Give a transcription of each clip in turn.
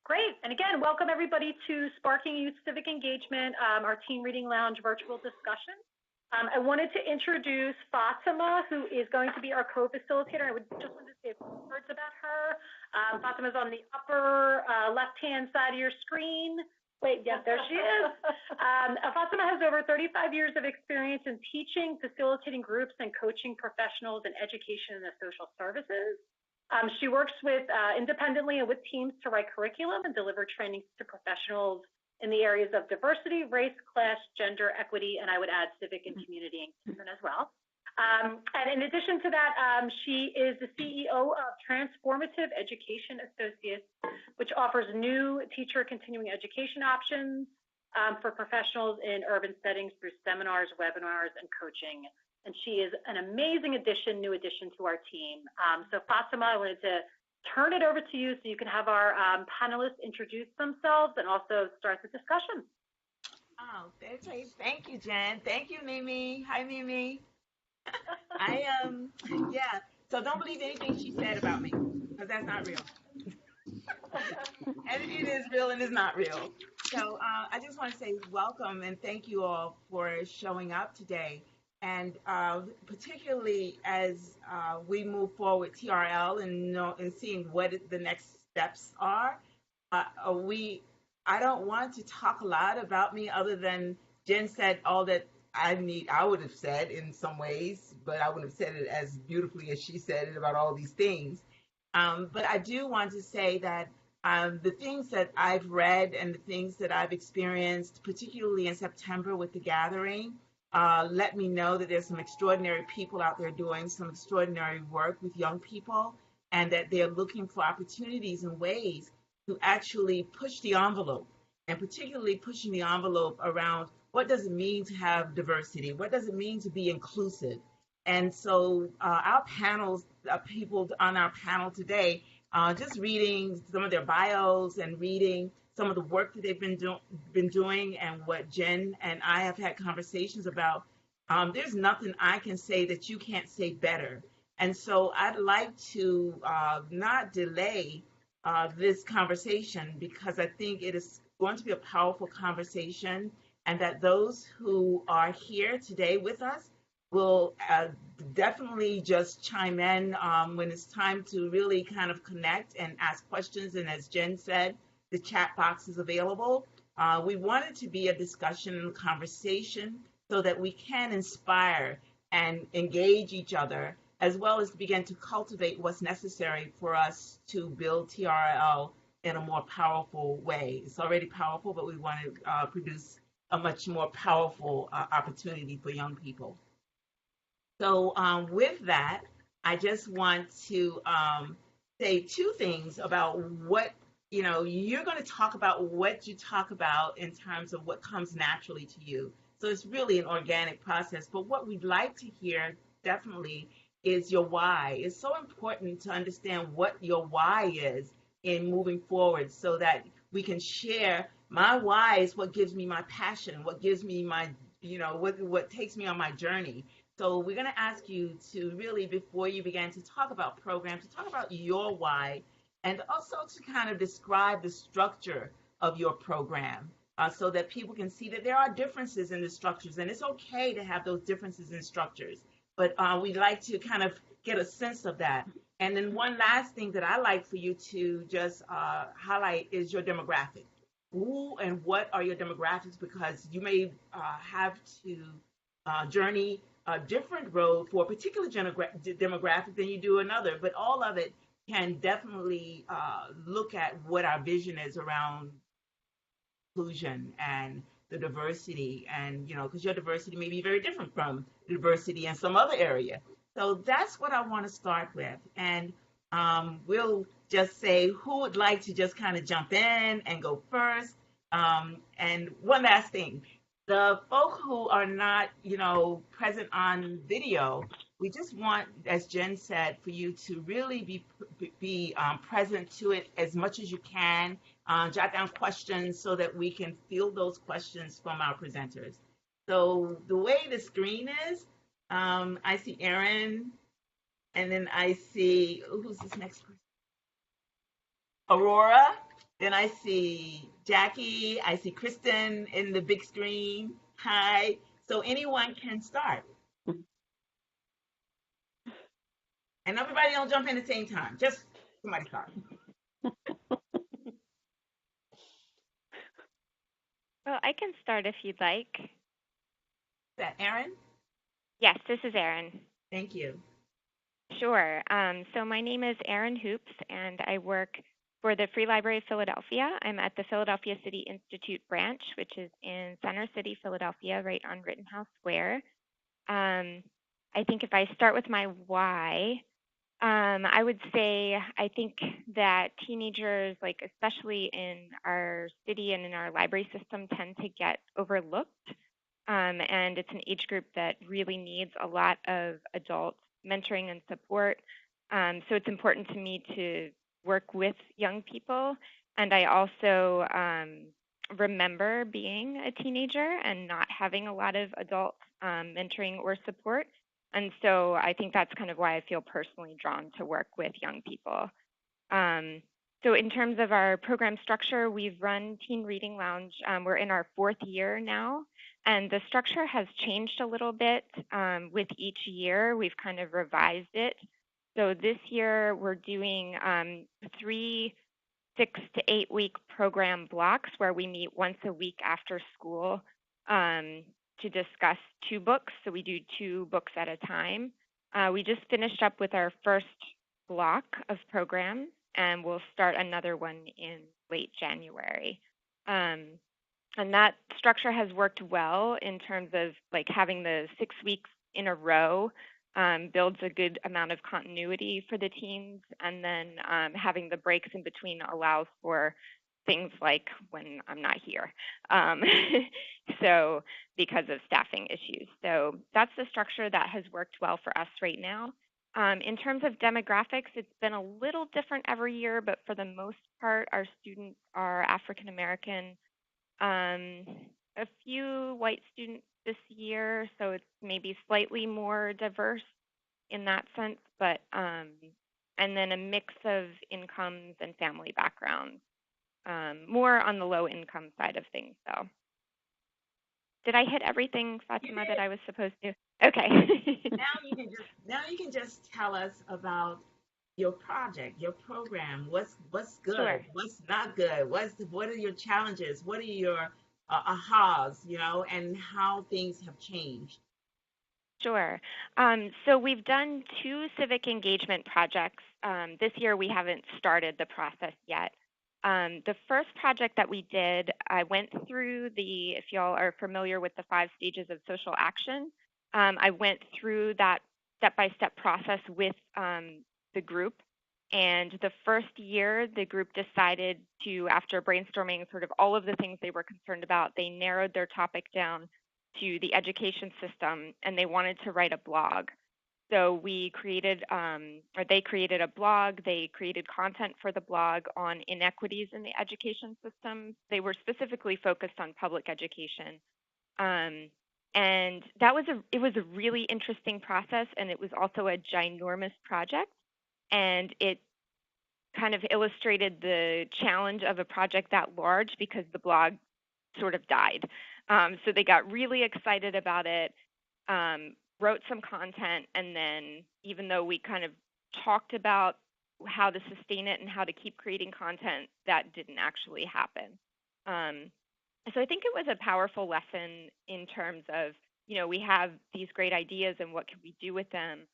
Great. And again, welcome everybody to Sparking Youth Civic Engagement, our Teen Reading Lounge virtual discussion. I wanted to introduce Fatima, who is going to be our co-facilitator. I would just want to say a few words about her. Fatima is on the upper left-hand side of your screen. Wait, yes, there she is. Fatima has over 35 years of experience in teaching, facilitating groups, and coaching professionals in education and social services. She works with independently and with teams to write curriculum and deliver trainings to professionals in the areas of diversity, race, class, gender, equity, and I would add civic and community engagement as well. And in addition to that, she is the CEO of Transformative Education Associates, which offers new teacher continuing education options for professionals in urban settings through seminars, webinars, and coaching. And she is an amazing addition, new addition to our team. So Fatima, I wanted to turn it over to you so you can have our panelists introduce themselves and also start the discussion. Oh, okay. Thank you, Jen. Thank you, Mimi. Hi, Mimi. Yeah. So don't believe anything she said about me, because that's not real. And it is real and it's not real. So I just want to say welcome and thank you all for showing up today. And particularly as we move forward with TRL and seeing what the next steps are, I don't want to talk a lot about me other than Jen said all that I would have said in some ways, but I wouldn't have said it as beautifully as she said it about all these things. But I do want to say that the things that I've read and the things that I've experienced, particularly in September with the gathering, let me know that there's some extraordinary people out there doing some extraordinary work with young people, and that they're looking for opportunities and ways to actually push the envelope, and particularly pushing the envelope around what does it mean to have diversity? What does it mean to be inclusive? And so our panels, people on our panel today, just reading some of their bios and reading some of the work that they've been doing and what Jen and I have had conversations about, there's nothing I can say that you can't say better. And so I'd like to not delay this conversation, because I think it is going to be a powerful conversation, and that those who are here today with us will definitely just chime in when it's time to really kind of connect and ask questions. And as Jen said, the chat box is available. We want it to be a discussion and conversation so that we can inspire and engage each other, as well as begin to cultivate what's necessary for us to build TRL in a more powerful way. It's already powerful, but we want to produce a much more powerful opportunity for young people. So with that, I just want to say two things about what, you're going to talk about what you talk about in terms of what comes naturally to you. So it's really an organic process. But what we'd like to hear definitely is your why. It's so important to understand what your why is in moving forward, so that we can share. My why is what gives me my passion, what gives me my, what takes me on my journey. So we're going to ask you to really, before you begin to talk about programs, to talk about your why, and also to kind of describe the structure of your program, so that people can see that there are differences in the structures, and it's okay to have those differences in structures. But we'd like to kind of get a sense of that. And then one last thing that I like for you to just highlight is your demographic. Who and what are your demographics? Because you may have to journey a different road for a particular demographic than you do another, but all of it can definitely look at what our vision is around inclusion and the diversity, and because your diversity may be very different from the diversity in some other area. So that's what I want to start with, and we'll just say who would like to just kind of jump in and go first. And one last thing, the folk who are not, present on video, we just want, as Jen said, for you to really be present to it as much as you can. Jot down questions so that we can field those questions from our presenters. So the way the screen is, I see Erin, and then I see, who's this next person? Aurora Then I see Jackie. I see Kristen in the big screen. Hi. So anyone can start. And everybody don't jump in at the same time. Just somebody start. Is Well, I can start if you'd like. that Erin? Yes, this is Erin. Thank you. Sure. So my name is Erin Hoops, and I work for the Free Library of Philadelphia. I'm at the Philadelphia City Institute branch, which is in Center City, Philadelphia, right on Rittenhouse Square. I think if I start with my why, I would say I think that teenagers, like especially in our city and in our library system, tend to get overlooked. And it's an age group that really needs a lot of adult mentoring and support. So it's important to me to work with young people. And I also remember being a teenager and not having a lot of adult mentoring or support. And so I think that's kind of why I feel personally drawn to work with young people. So in terms of our program structure, we've run Teen Reading Lounge. We're in our 4th year now, and the structure has changed a little bit with each year. We've kind of revised it. So this year we're doing 3 6 to 8 week program blocks where we meet once a week after school to discuss 2 books. So we do 2 books at a time. We just finished up with our first block of programs, and we'll start another one in late January. And that structure has worked well in terms of like having the 6 weeks in a row builds a good amount of continuity for the teens, and then having the breaks in between allows for things like when I'm not here. So because of staffing issues. So that's the structure that has worked well for us right now. In terms of demographics, it's been a little different every year, but for the most part, our students are African American. A few white students this year, so it's maybe slightly more diverse in that sense, but and then a mix of incomes and family backgrounds, more on the low income side of things though. Did I hit everything, Fatima, that I was supposed to? Okay. Now you can just tell us about your project, your program. What's good? Sure. What's not good? What are your challenges? What are your ahas? And how things have changed. Sure. So we've done 2 civic engagement projects. This year we haven't started the process yet. The first project that we did, I went through if y'all are familiar with the 5 stages of social action, I went through that step-by-step process with the group. And the first year, the group decided to, after brainstorming sort of all of the things they were concerned about, they narrowed their topic down to the education system, and they wanted to write a blog. So we created, or they created a blog. They created content for the blog on inequities in the education system. They were specifically focused on public education. And it was a really interesting process, and it was also a ginormous project. And it kind of illustrated the challenge of a project that large because the blog sort of died. So they got really excited about it, wrote some content, and then even though we kind of talked about how to sustain it and how to keep creating content, that didn't actually happen. So I think it was a powerful lesson in terms of, we have these great ideas and what can we do with them,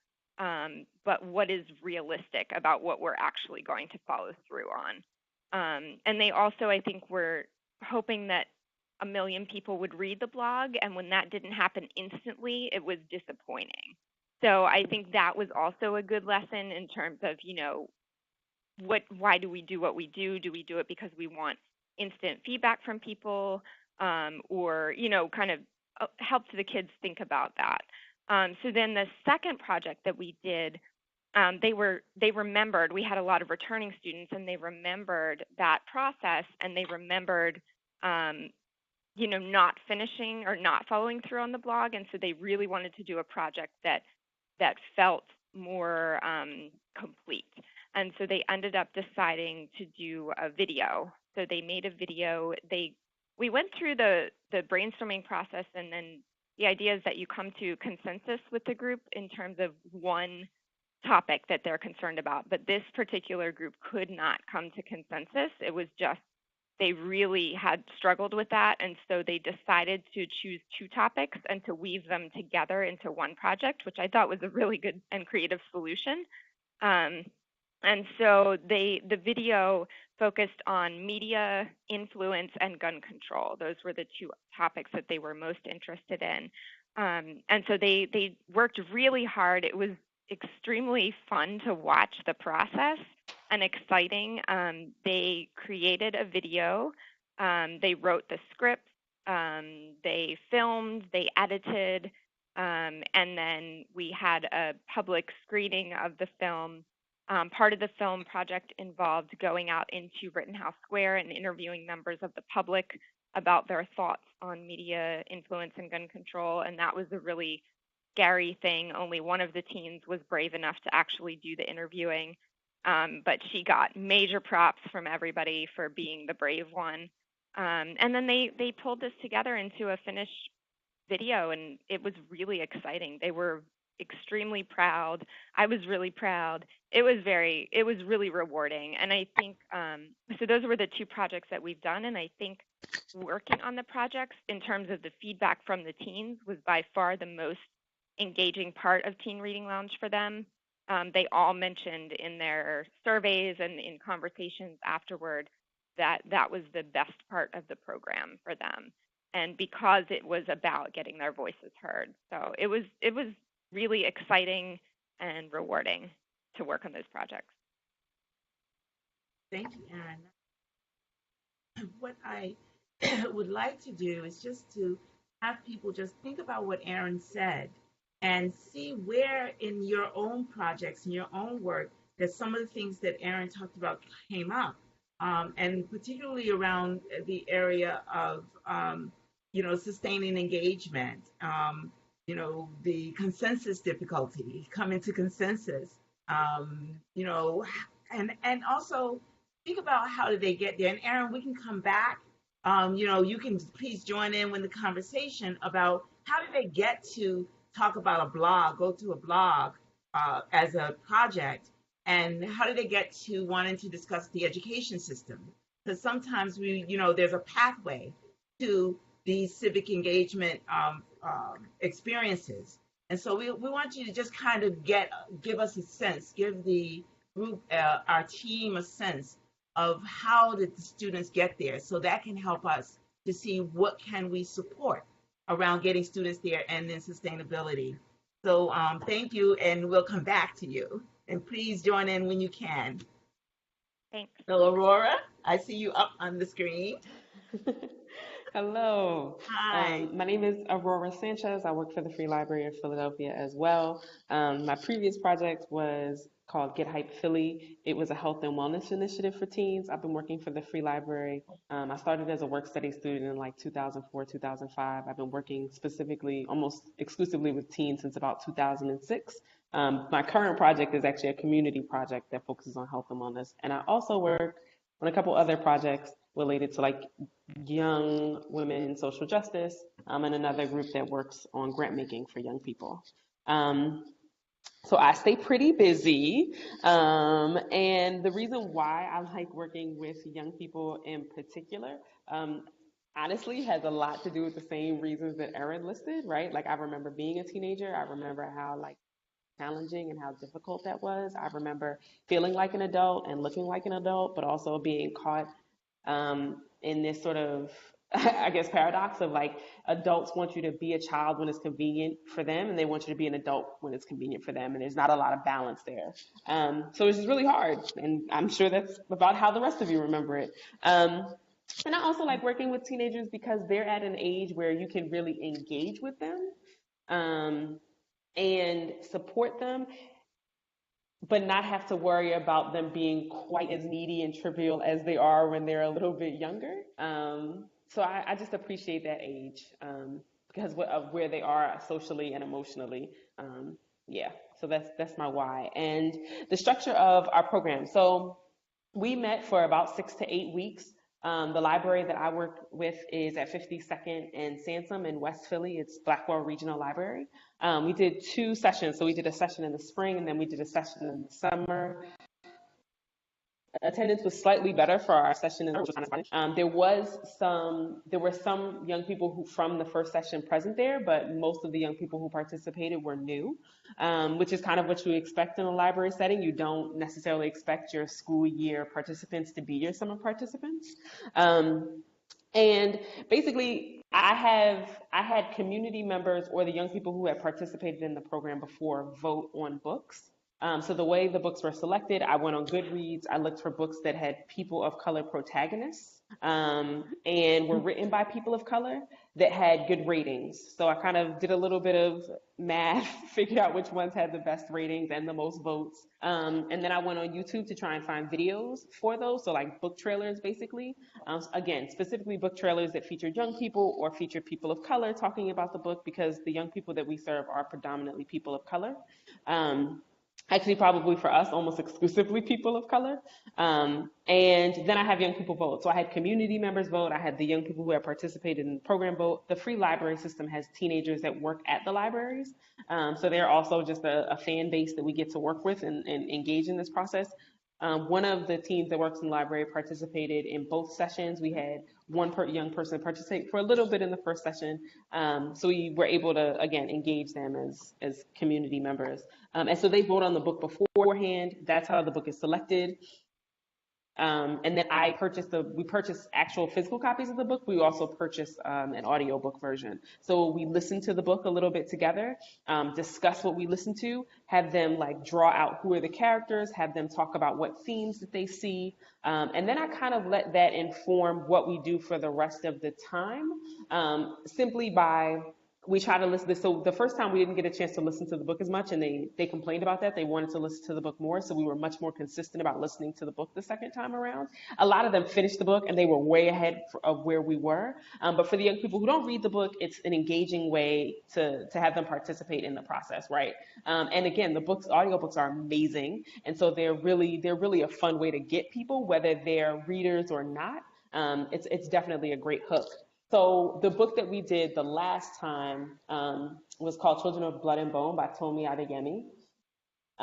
but what is realistic about what we're actually going to follow through on. And they also, I think, were hoping that 1 million people would read the blog, and when that didn't happen instantly, it was disappointing. So I think that was also a good lesson in terms of, why do we do what we do? Do we do it because we want instant feedback from people, or, kind of helped the kids think about that. So then the second project that we did, they remembered, we had a lot of returning students, and they remembered that process, and they remembered, not finishing or not following through on the blog. And so they really wanted to do a project that felt more complete. And so they ended up deciding to do a video So they made a video. We went through the brainstorming process, and then the idea is that you come to consensus with the group in terms of one topic that they're concerned about. But this particular group could not come to consensus. It was just they really had struggled with that, and so they decided to choose two topics and to weave them together into one project, which I thought was a really good and creative solution. And so the video focused on media, influence, and gun control. Those were the two topics that they were most interested in. And so they worked really hard. It was extremely fun to watch the process and exciting. They created a video. They wrote the script. They filmed. They edited. And then we had a public screening of the film. Part of the film project involved going out into Rittenhouse Square and interviewing members of the public about their thoughts on media influence and gun control, and that was a really scary thing. Only one of the teens was brave enough to actually do the interviewing, but she got major props from everybody for being the brave one. And then they pulled this together into a finished video, and it was really exciting. They were extremely proud. I was really proud. It was really rewarding. And I think, so those were the two projects that we've done. And I think working on the projects in terms of the feedback from the teens was by far the most engaging part of Teen Reading Lounge for them. They all mentioned in their surveys and in conversations afterward that that was the best part of the program for them. And because it was about getting their voices heard. So it was really exciting and rewarding to work on those projects. Thank you, Erin. What I would like to do is just to have people just think about what Erin said and see where in your own projects, in your own work, that some of the things that Erin talked about came up. And particularly around the area of, sustaining engagement, the consensus difficulty, coming to consensus, and also think about how did they get there. And Erin, we can come back. You can please join in with the conversation about how did they get to talk about a blog, go to a blog as a project, and how did they get to wanting to discuss the education system? Because sometimes there's a pathway to these civic engagement experiences. And so we want you to just kind of give us a sense, give the group, our team, a sense of how did the students get there, so that can help us to see what can we support around getting students there and then sustainability. So thank you, and we'll come back to you. And please join in when you can. Thanks. So Aurora, I see you up on the screen. Hello. Hi. My name is Aurora Sanchez. I work for the Free Library of Philadelphia as well. My previous project was called Get Hype Philly. It was a health and wellness initiative for teens. I've been working for the Free Library. I started as a work study student in like 2004, 2005. I've been working specifically, almost exclusively with teens since about 2006. My current project is actually a community project that focuses on health and wellness. And I also work on a couple other projects related to like young women in social justice, and another group that works on grant making for young people. So I stay pretty busy, and the reason why I like working with young people in particular, honestly, has a lot to do with the same reasons that Erin listed, right? Like I remember being a teenager. I remember how like challenging and how difficult that was. I remember feeling like an adult and looking like an adult, but also being caught in this sort of, I guess, paradox of like adults want you to be a child when it's convenient for them, and they want you to be an adult when it's convenient for them, and there's not a lot of balance there. So it's just really hard, and I'm sure that's about how the rest of you remember it. And I also like working with teenagers because they're at an age where you can really engage with them and support them, but not have to worry about them being quite as needy and trivial as they are when they're a little bit younger. So I just appreciate that age because of where they are socially and emotionally. So that's my why. And the structure of our program. So we met for about 6 to 8 weeks The library that I work with is at 52nd and Sansom in West Philly. It's Blackwell Regional Library. We did 2 sessions. So we did a session in the spring and then we did a session in the summer. Attendance was slightly better for our session in the summer. There were some young people who from the first session present there, but most of the young people who participated were new, which is kind of what you expect in a library setting. You don't necessarily expect your school year participants to be your summer participants. And basically, I had community members or the young people who had participated in the program before vote on books. So the way the books were selected, I went on Goodreads. I looked for books that had people of color protagonists and were written by people of color that had good ratings. So I kind of did a little bit of math, figured out which ones had the best ratings and the most votes. And then I went on YouTube to try and find videos for those. So like book trailers, basically. Again, specifically book trailers that featured young people or featured people of color talking about the book, because the young people that we serve are predominantly people of color. Actually, probably for us, almost exclusively people of color. And then I have young people vote. So I had community members vote. I had the young people who have participated in the program vote. The free library system has teenagers that work at the libraries. So they're also just a fan base that we get to work with and engage in this process. One of the teams that works in the library participated in both sessions. We had one young person participate for a little bit in the first session. So we were able to, again, engage them as community members. And so they vote on the book beforehand. That's how the book is selected. And then we purchased actual physical copies of the book. We also purchased an audiobook version. So we listened to the book a little bit together, discuss what we listened to, have them like draw out who are the characters, have them talk about what themes that they see. And then I kind of let that inform what we do for the rest of the time, simply by we try to listen. So the first time we didn't get a chance to listen to the book as much, and they complained about that. They wanted to listen to the book more, so we were much more consistent about listening to the book the second time around. A lot of them finished the book, and they were way ahead of where we were. But for the young people who don't read the book, it's an engaging way to have them participate in the process, right? And again, the audiobooks are amazing, and so they're really a fun way to get people, whether they're readers or not. It's definitely a great hook. So the book that we did the last time was called Children of Blood and Bone by Tomi Adeyemi.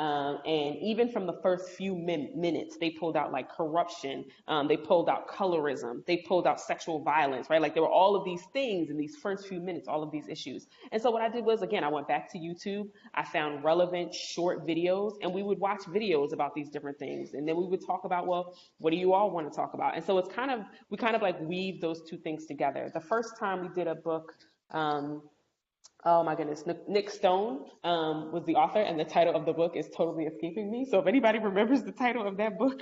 And even from the first few minutes, they pulled out like corruption, they pulled out colorism, they pulled out sexual violence, right? Like there were all of these things in these first few minutes, all of these issues. And so what I did was, again, I went back to YouTube, I found relevant short videos, and we would watch videos about these different things. And then we would talk about, well, what do you all want to talk about? And so we kind of like weave those two things together. The first time we did a book, oh my goodness, Nick Stone was the author, and the title of the book is totally escaping me. So if anybody remembers the title of that book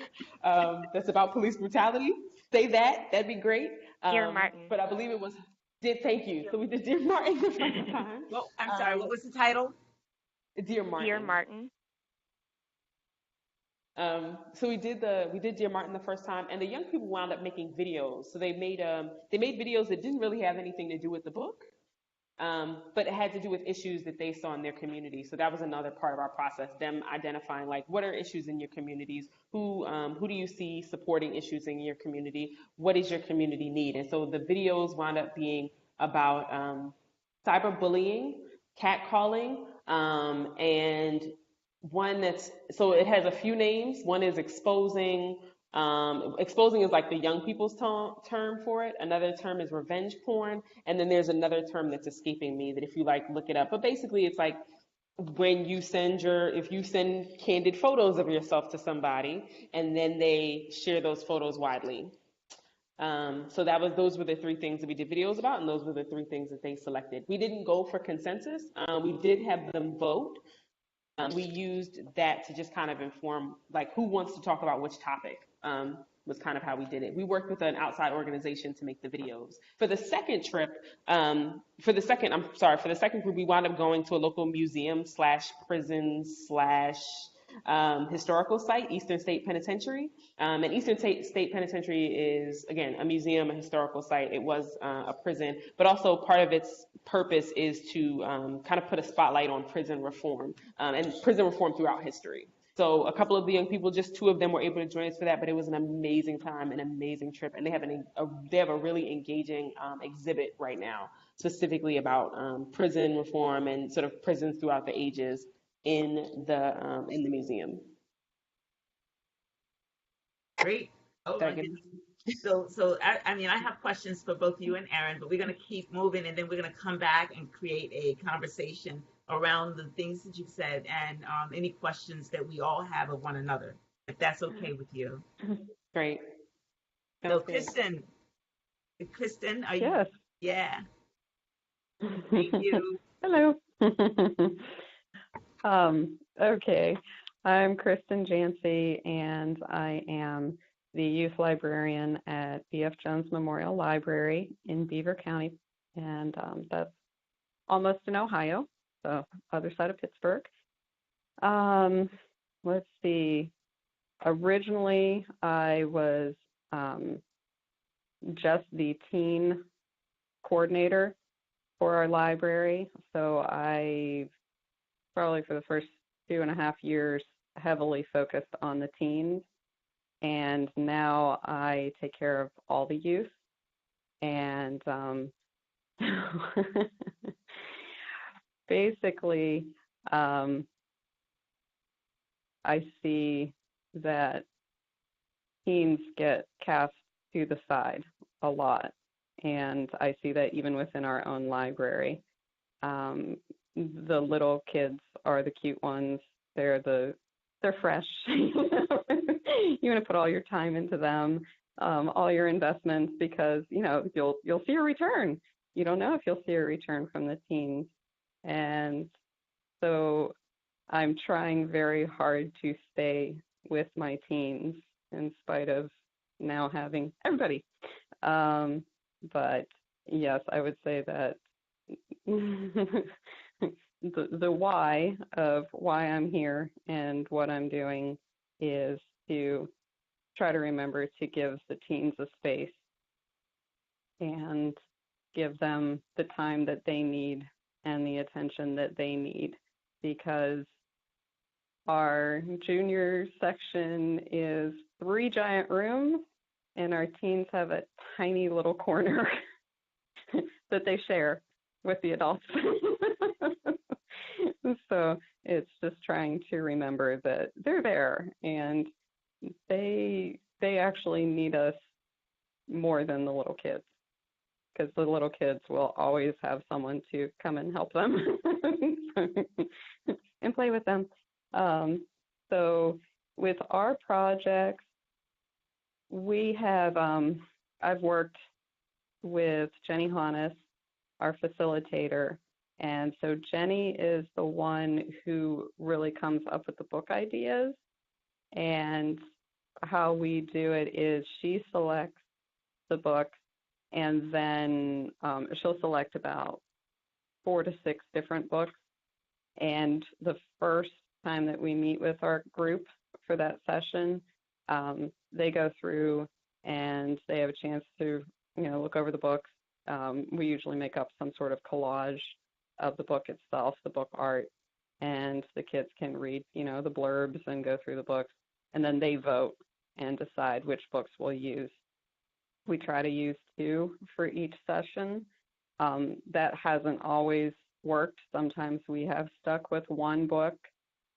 that's about police brutality, say that. That'd be great. Dear Martin. But I believe it was, thank you. So we did Dear Martin the first time. Well, I'm sorry, what was the title? Dear Martin. Dear Martin. So we did Dear Martin the first time, and the young people wound up making videos. So they made videos that didn't really have anything to do with the book. But it had to do with issues that they saw in their community. So that was another part of our process, them identifying like, what are issues in your communities? Who do you see supporting issues in your community? What does your community need? And so the videos wound up being about cyberbullying, catcalling, and so it has a few names. One is exposing. Exposing is like the young people's term for it. Another term is revenge porn. And then there's another term that's escaping me that if you like, look it up. But basically it's like when you if you send candid photos of yourself to somebody and then they share those photos widely. So those were the 3 things that we did videos about, and those were the 3 things that they selected. We didn't go for consensus. We did have them vote. We used that to just kind of inform like who wants to talk about which topic. Was kind of how we did it. We worked with an outside organization to make the videos. For the second trip, for the second group, we wound up going to a local museum / prison / historical site, Eastern State Penitentiary. And Eastern State Penitentiary is, again, a museum, a historical site. It was a prison, but also part of its purpose is to kind of put a spotlight on prison reform and prison reform throughout history. So a couple of the young people, just two of them were able to join us for that, but it was an amazing time, an amazing trip. And they have a really engaging exhibit right now, specifically about prison reform and sort of prisons throughout the ages in the museum. Great. Oh my goodness. I mean, I have questions for both you and Erin, but we're going to keep moving, and then we're going to come back and create a conversation around the things that you've said and any questions that we all have of one another, if that's okay with you. Great. So, Kristin, are you? Yes. Yeah. Thank you. Hello. Okay. I'm Kristen Janci, and I am the youth librarian at B.F. Jones Memorial Library in Beaver County, and that's almost in Ohio, so other side of Pittsburgh. Let's see. Originally, I was just the teen coordinator for our library, so I probably for the first 2.5 years heavily focused on the teens, and now I take care of all the youth. And basically, I see that teens get cast to the side a lot, and I see that even within our own library. The little kids are the cute ones. They're fresh. You want to put all your time into them, all your investments, because you'll see a return. You don't know if you'll see a return from the teens, and so I'm trying very hard to stay with my teens in spite of now having everybody. But yes, I would say that the why of why I'm here and what I'm doing is to try to remember to give the teens a space and give them the time that they need and the attention that they need, because our junior section is 3 giant rooms and our teens have a tiny little corner that they share with the adults. So it's just trying to remember that they're there and they actually need us more than the little kids, because the little kids will always have someone to come and help them and play with them. So with our projects, we have, I've worked with Jenny Hannes, our facilitator. And so Jenny is the one who really comes up with the book ideas. And how we do it is she selects the book, and then she'll select about 4 to 6 different books. And the first time that we meet with our group for that session, they go through and they have a chance to, look over the books. We usually make up some sort of collage of the book itself, the book art, and the kids can read, the blurbs and go through the books, and then they vote and decide which books we'll use. We try to use 2 for each session. That hasn't always worked. Sometimes we have stuck with 1 book.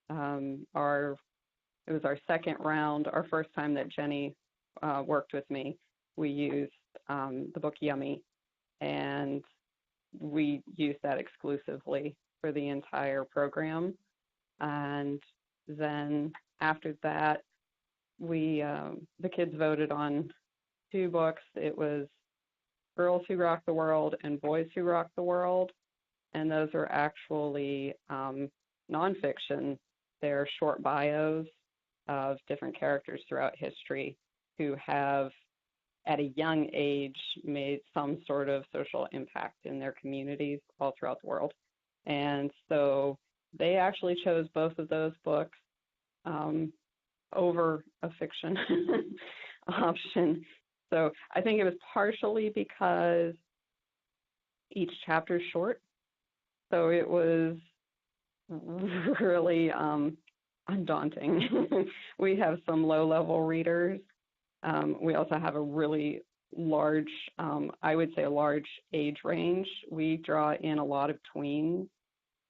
It was our second round. Our first time that Jenny worked with me, we used the book Yummy, and we used that exclusively for the entire program. And then after that, the kids voted on 2 books. It was Girls Who Rock the World and Boys Who Rock the World, and those are actually nonfiction. They're short bios of different characters throughout history who have, at a young age, made some sort of social impact in their communities all throughout the world. And so they actually chose both of those books over a fiction option. So I think it was partially because each chapter is short. So it was really undaunting. We have some low-level readers. We also have a really large, I would say a large age range. We draw in a lot of tweens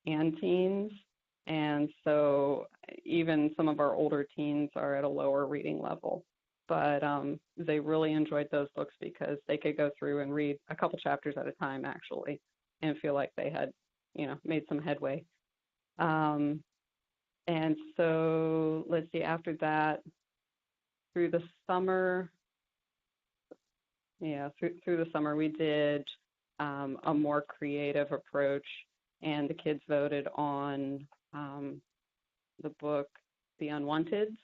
and teens. And so even some of our older teens are at a lower reading level. But they really enjoyed those books because they could go through and read a couple chapters at a time, actually, and feel like they had, made some headway. And so let's see, after that, through the summer, through the summer, we did a more creative approach, and the kids voted on the book, The Unwanted.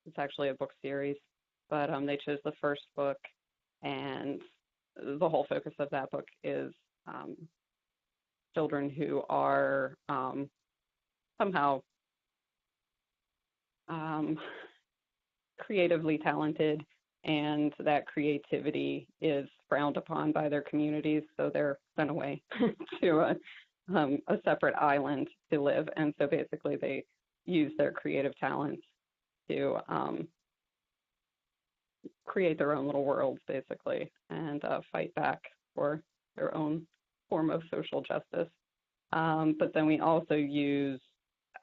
It's actually a book series, but they chose the first book, and the whole focus of that book is children who are somehow creatively talented, and that creativity is frowned upon by their communities, so they're sent away to a separate island to live. And so basically they use their creative talents to create their own little worlds, basically, and fight back for their own form of social justice. But then we also use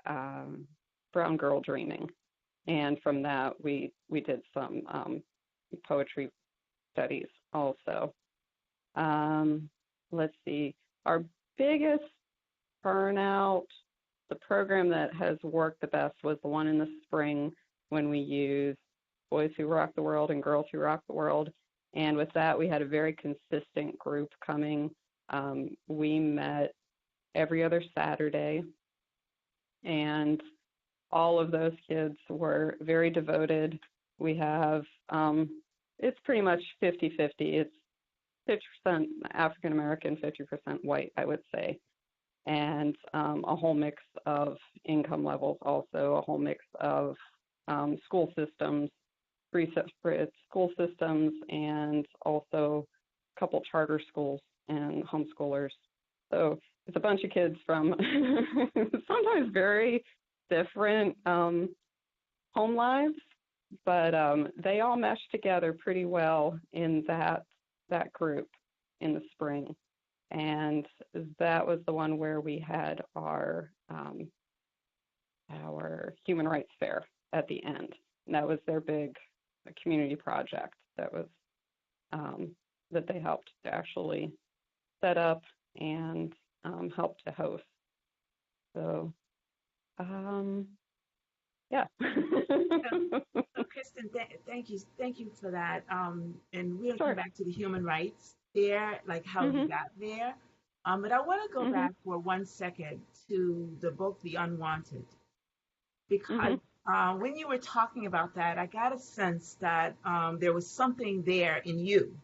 Brown Girl Dreaming. And from that, we did some poetry studies also. Let's see, our biggest burnout, the program that has worked the best was the one in the spring when we used Boys Who Rock the World and Girls Who Rock the World. And with that, we had a very consistent group coming. We met every other Saturday, and all of those kids were very devoted. We have, it's pretty much 50-50. It's 50% African American, 50% white, I would say. And a whole mix of income levels, also a whole mix of school systems, free separate school systems, and also a couple charter schools and homeschoolers. So it's a bunch of kids from sometimes very different home lives, but they all mesh together pretty well in that group in the spring. And that was the one where we had our human rights fair at the end. And that was their big community project that was that they helped to actually set up and help to host. So yeah. So Kristen, thank you for that. And we'll come back to the human rights there, like how you got there. But I want to go back for 1 second to the book, The Unwanted, because when you were talking about that, I got a sense that there was something there in you.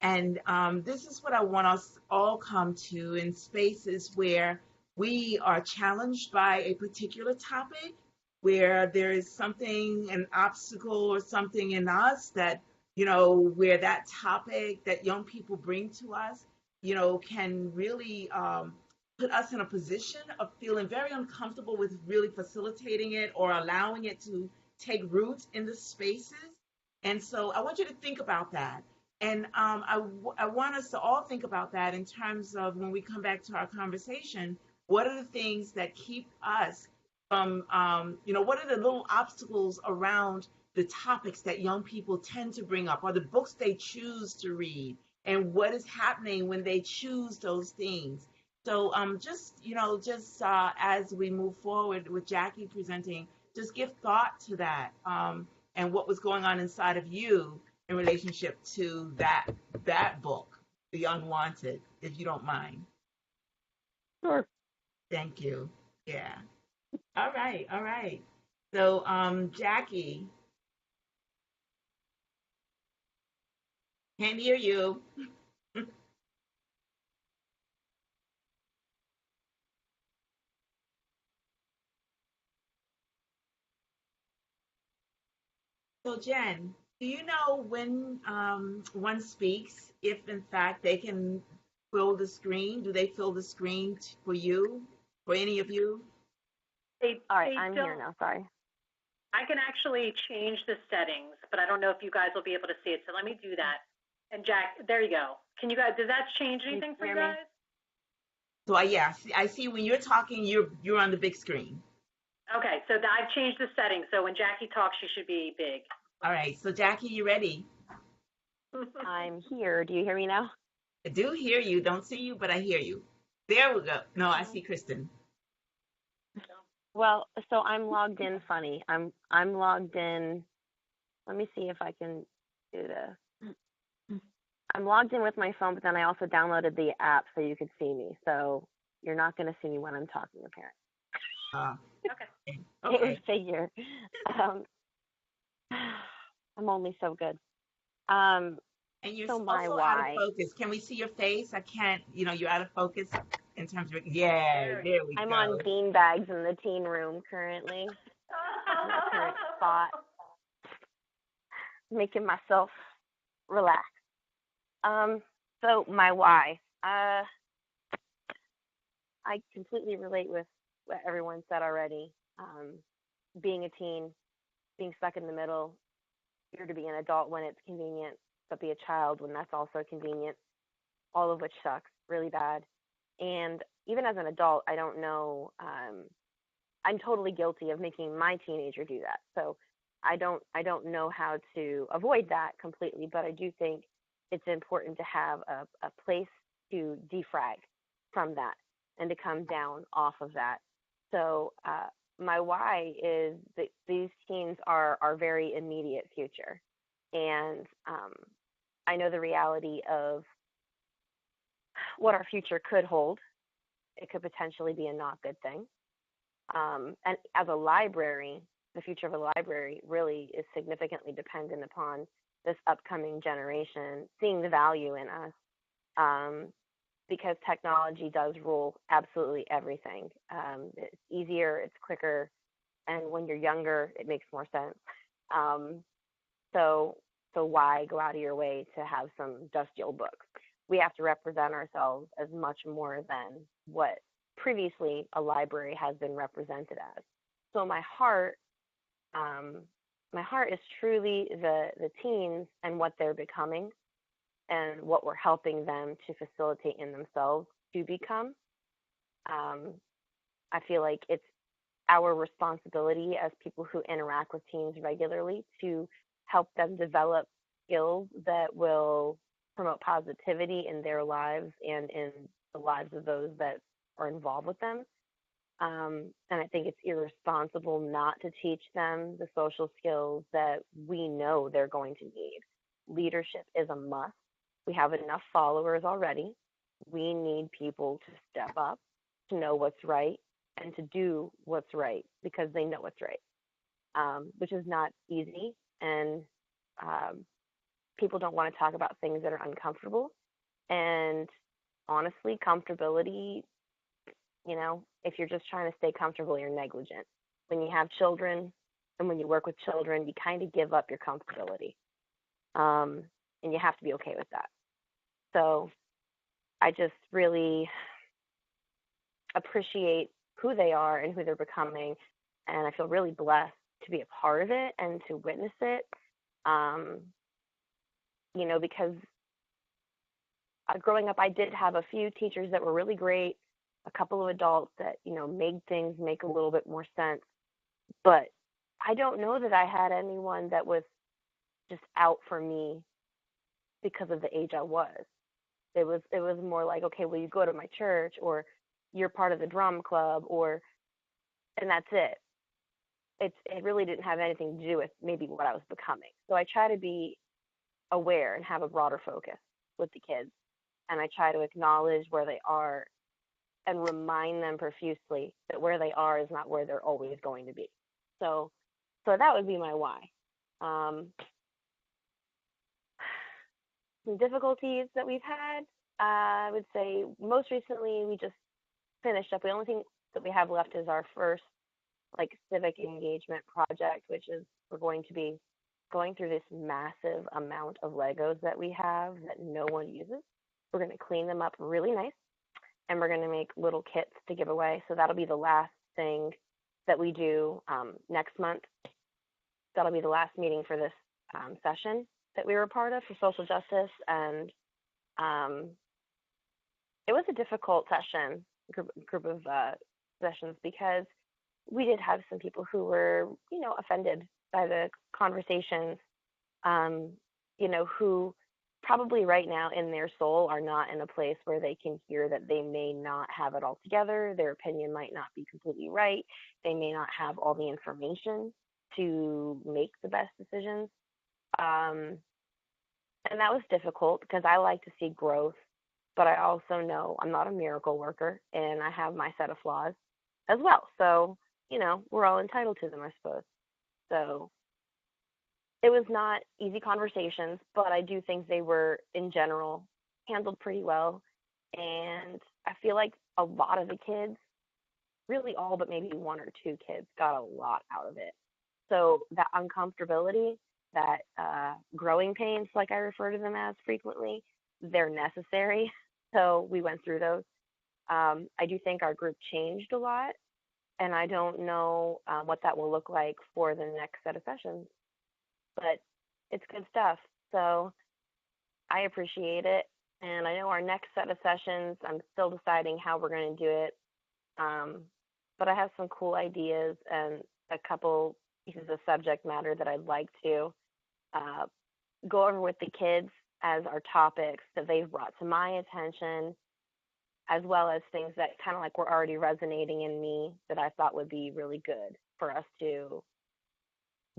And this is what I want us all come to in spaces where we are challenged by a particular topic, where there is something, an obstacle or something in us that, where that topic that young people bring to us, can really put us in a position of feeling very uncomfortable with really facilitating it or allowing it to take root in the spaces. And so I want you to think about that. And I want us to all think about that in terms of when we come back to our conversation, what are the things that keep us from, what are the little obstacles around the topics that young people tend to bring up, or the books they choose to read, and what is happening when they choose those things. So as we move forward with Jackie presenting, just give thought to that and what was going on inside of you in relationship to that book, The Unwanted, if you don't mind. Sure. Thank you. Yeah. All right. So, Jackie, can't hear you. So, Jen, do you know when one speaks, if in fact they can fill the screen? Do they fill the screen for you, for any of you? All right, They I'm don't. here now. Sorry. I can actually change the settings, but I don't know if you guys will be able to see it. So let me do that. And Jack, there you go. Can you guys? Does that change anything for you hear me? guys? So I see when you're talking, you're on the big screen. Okay, so I've changed the settings. So when Jackie talks, she should be big. All right. So Jackie, you ready? I'm here. Do you hear me now? I do hear you. Don't see you, but I hear you. There we go. No, I see Kristin. Well, so I'm logged in funny. I'm logged in. Let me see if I can do this. I'm logged in with my phone, but then I also downloaded the app so you could see me. So you're not going to see me when I'm talking, apparently. Okay. Okay. Figure. I'm only so good. And you're So my also out of why. focus. Can we see your face? I can't, you're out of focus in terms of, yeah, there we I'm go. on beanbags in the teen room currently. My current spot. Making myself relax. So my why. I completely relate with what everyone said already. Being a teen, being stuck in the middle, you're to be an adult when it's convenient, but be a child when that's also convenient, all of which sucks really bad. And even as an adult, I don't know, I'm totally guilty of making my teenager do that. So I don't know how to avoid that completely, but I do think it's important to have a place to defrag from that and to come down off of that. So my why is that these teens are our very immediate future. And I know the reality of what our future could hold. It could potentially be a not good thing. And as a library, the future of a library really is significantly dependent upon this upcoming generation seeing the value in us, because technology does rule absolutely everything. It's easier, it's quicker, and when you're younger, it makes more sense. So why go out of your way to have some dusty old books? We have to represent ourselves as much more than what previously a library has been represented as. So my heart is truly the teens and what they're becoming and what we're helping them to facilitate in themselves to become. I feel like it's our responsibility as people who interact with teens regularly to help them develop skills that will promote positivity in their lives and in the lives of those that are involved with them. And I think it's irresponsible not to teach them the social skills that we know they're going to need. Leadership is a must. We have enough followers already. We need people to step up, to know what's right, and to do what's right because they know what's right, which is not easy. And people don't want to talk about things that are uncomfortable. And honestly, comfortability, if you're just trying to stay comfortable, you're negligent. When you have children and when you work with children, you kind of give up your comfortability. And you have to be okay with that. So I just really appreciate who they are and who they're becoming. And I feel really blessed to be a part of it and to witness it. Because growing up, I did have a few teachers that were really great, a couple of adults that, made things make a little bit more sense. But I don't know that I had anyone that was just out for me because of the age I was. It was more like, okay, well, you go to my church or you're part of the drum club and that's it. It really didn't have anything to do with maybe what I was becoming. So I try to be aware and have a broader focus with the kids. And I try to acknowledge where they are and remind them profusely that where they are is not where they're always going to be. So that would be my why. Some difficulties that we've had, I would say most recently we just finished up. The only thing that we have left is our first civic engagement project, which is we're going to be going through this massive amount of Legos that we have that no one uses. We're going to clean them up really nice, and we're going to make little kits to give away. So that'll be the last thing that we do next month. That'll be the last meeting for this session that we were a part of for social justice. And it was a difficult session, group of sessions, because we did have some people who were, offended by the conversations, who probably right now in their soul are not in a place where they can hear that they may not have it all together. Their opinion might not be completely right. They may not have all the information to make the best decisions. And that was difficult because I like to see growth, but I also know I'm not a miracle worker and I have my set of flaws as well. So, we're all entitled to them, I suppose. So it was not easy conversations, but I do think they were, in general, handled pretty well. And I feel like a lot of the kids, really all but maybe one or two kids, got a lot out of it. So that uncomfortability, that growing pains, like I refer to them as frequently, they're necessary. So we went through those. I do think our group changed a lot, and I don't know what that will look like for the next set of sessions. But it's good stuff. So I appreciate it. And I know our next set of sessions, I'm still deciding how we're going to do it. But I have some cool ideas and a couple pieces of subject matter that I'd like to go over with the kids as our topics that they've brought to my attention, as well as things that kind of like were already resonating in me that I thought would be really good for us to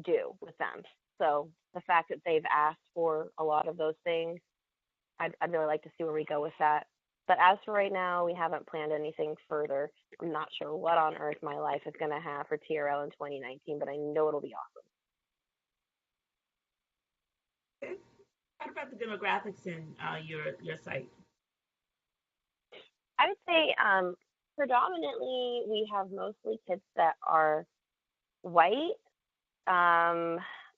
do with them. So the fact that they've asked for a lot of those things, I'd really like to see where we go with that. But as for right now, we haven't planned anything further. I'm not sure what on earth my life is going to have for TRL in 2019, but I know it'll be awesome. Okay. What about the demographics in your site? I would say predominantly we have mostly kids that are white.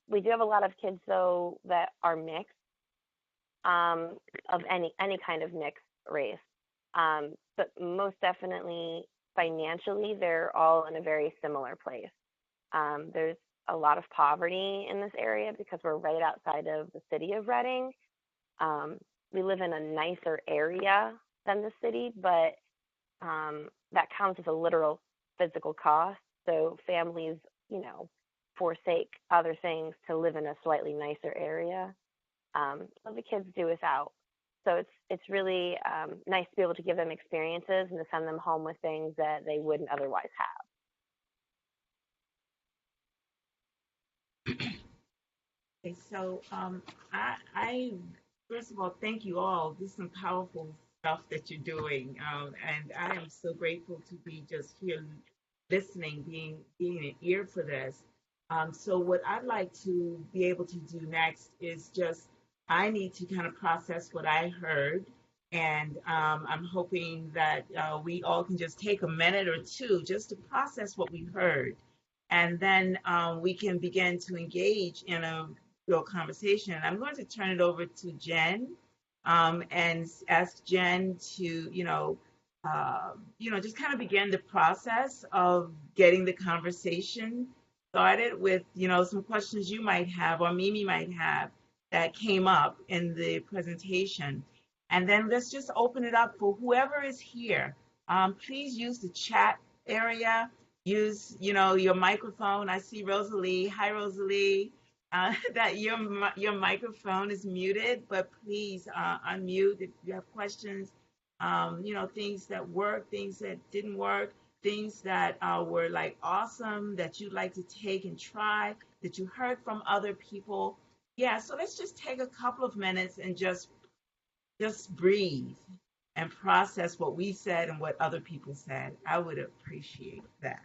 We do have a lot of kids, though, that are mixed, of any kind of mixed race. But most definitely financially, they're all in a very similar place. There's a lot of poverty in this area because we're right outside of the city of Reading. We live in a nicer area than the city, but that counts as a literal physical cost. So families, forsake other things to live in a slightly nicer area. So the kids do without. So it's really nice to be able to give them experiences and to send them home with things that they wouldn't otherwise have. Okay, so I first of all thank you all. This is some powerful stuff that you're doing, and I am so grateful to be just here listening, being an ear for this. So what I'd like to be able to do next is just I need to kind of process what I heard, and I'm hoping that we all can just take a minute or two just to process what we heard, and then we can begin to engage in a real conversation. I'm going to turn it over to Jen and ask Jen to, just kind of begin the process of getting the conversation started with, some questions you might have or Mimi might have that came up in the presentation. And then let's just open it up for whoever is here. Please use the chat area. Use, your microphone. I see Rosalie. Hi, Rosalie. That your microphone is muted, but please unmute if you have questions. Things that work, things that didn't work, things that were like awesome that you'd like to take and try, that you heard from other people. Yeah, so let's just take a couple of minutes and just breathe and process what we said and what other people said. I would appreciate that.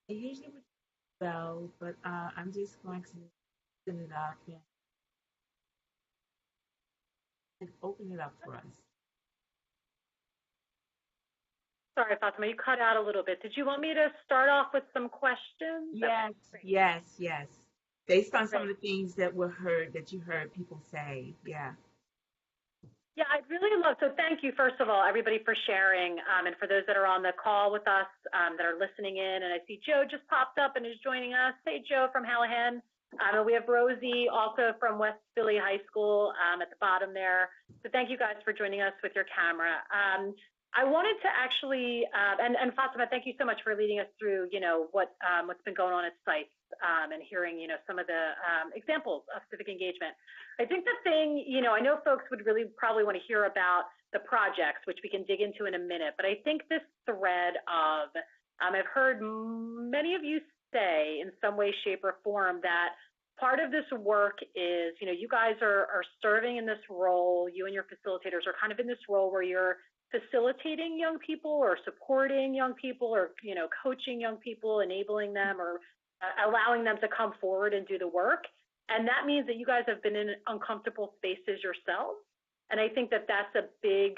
I usually would bell, but I'm just going to open it up and open it up for us. Sorry, Fatima, you cut out a little bit. Did you want me to start off with some questions? Yes, Great. yes. Based on some of Great. the things that you heard people say. Yeah. Yeah, I'd really love, so thank you, first of all, everybody for sharing, and for those that are on the call with us, that are listening in, and I see Joe just popped up and is joining us. Hey, Joe from Hallahan. And we have Rosie also from West Philly High School at the bottom there. So thank you guys for joining us with your camera. I wanted to actually, and Fatima, thank you so much for leading us through, what's been going on at sites, and hearing, some of the examples of civic engagement. I think the thing, I know folks would really probably want to hear about the projects, which we can dig into in a minute, but I think this thread of, I've heard many of you say in some way, shape, or form that part of this work is, you guys are serving in this role, you and your facilitators are kind of in this role where you're facilitating young people or supporting young people or, coaching young people, enabling them or allowing them to come forward and do the work. And that means that you guys have been in uncomfortable spaces yourselves. And I think that that's a big,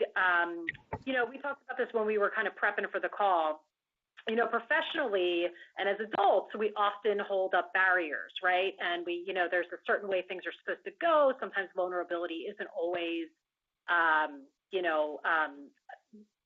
we talked about this when we were kind of prepping for the call. Professionally and as adults, we often hold up barriers, right? And we, there's a certain way things are supposed to go. Sometimes vulnerability isn't always,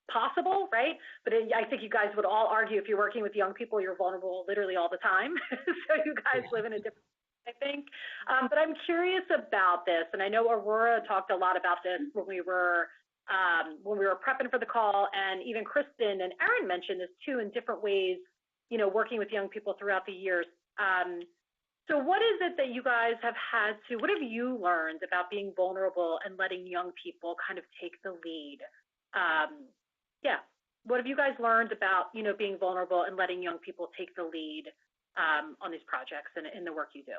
possible, right? But I think you guys would all argue if you're working with young people, you're vulnerable literally all the time. So you guys live in a different, I think. But I'm curious about this, and I know Aurora talked a lot about this when we were prepping for the call, and even Kristin and Erin mentioned this too in different ways, working with young people throughout the years. So what is it that you guys have had to, what have you learned about being vulnerable and letting young people kind of take the lead? What have you guys learned about, being vulnerable and letting young people take the lead on these projects and in the work you do?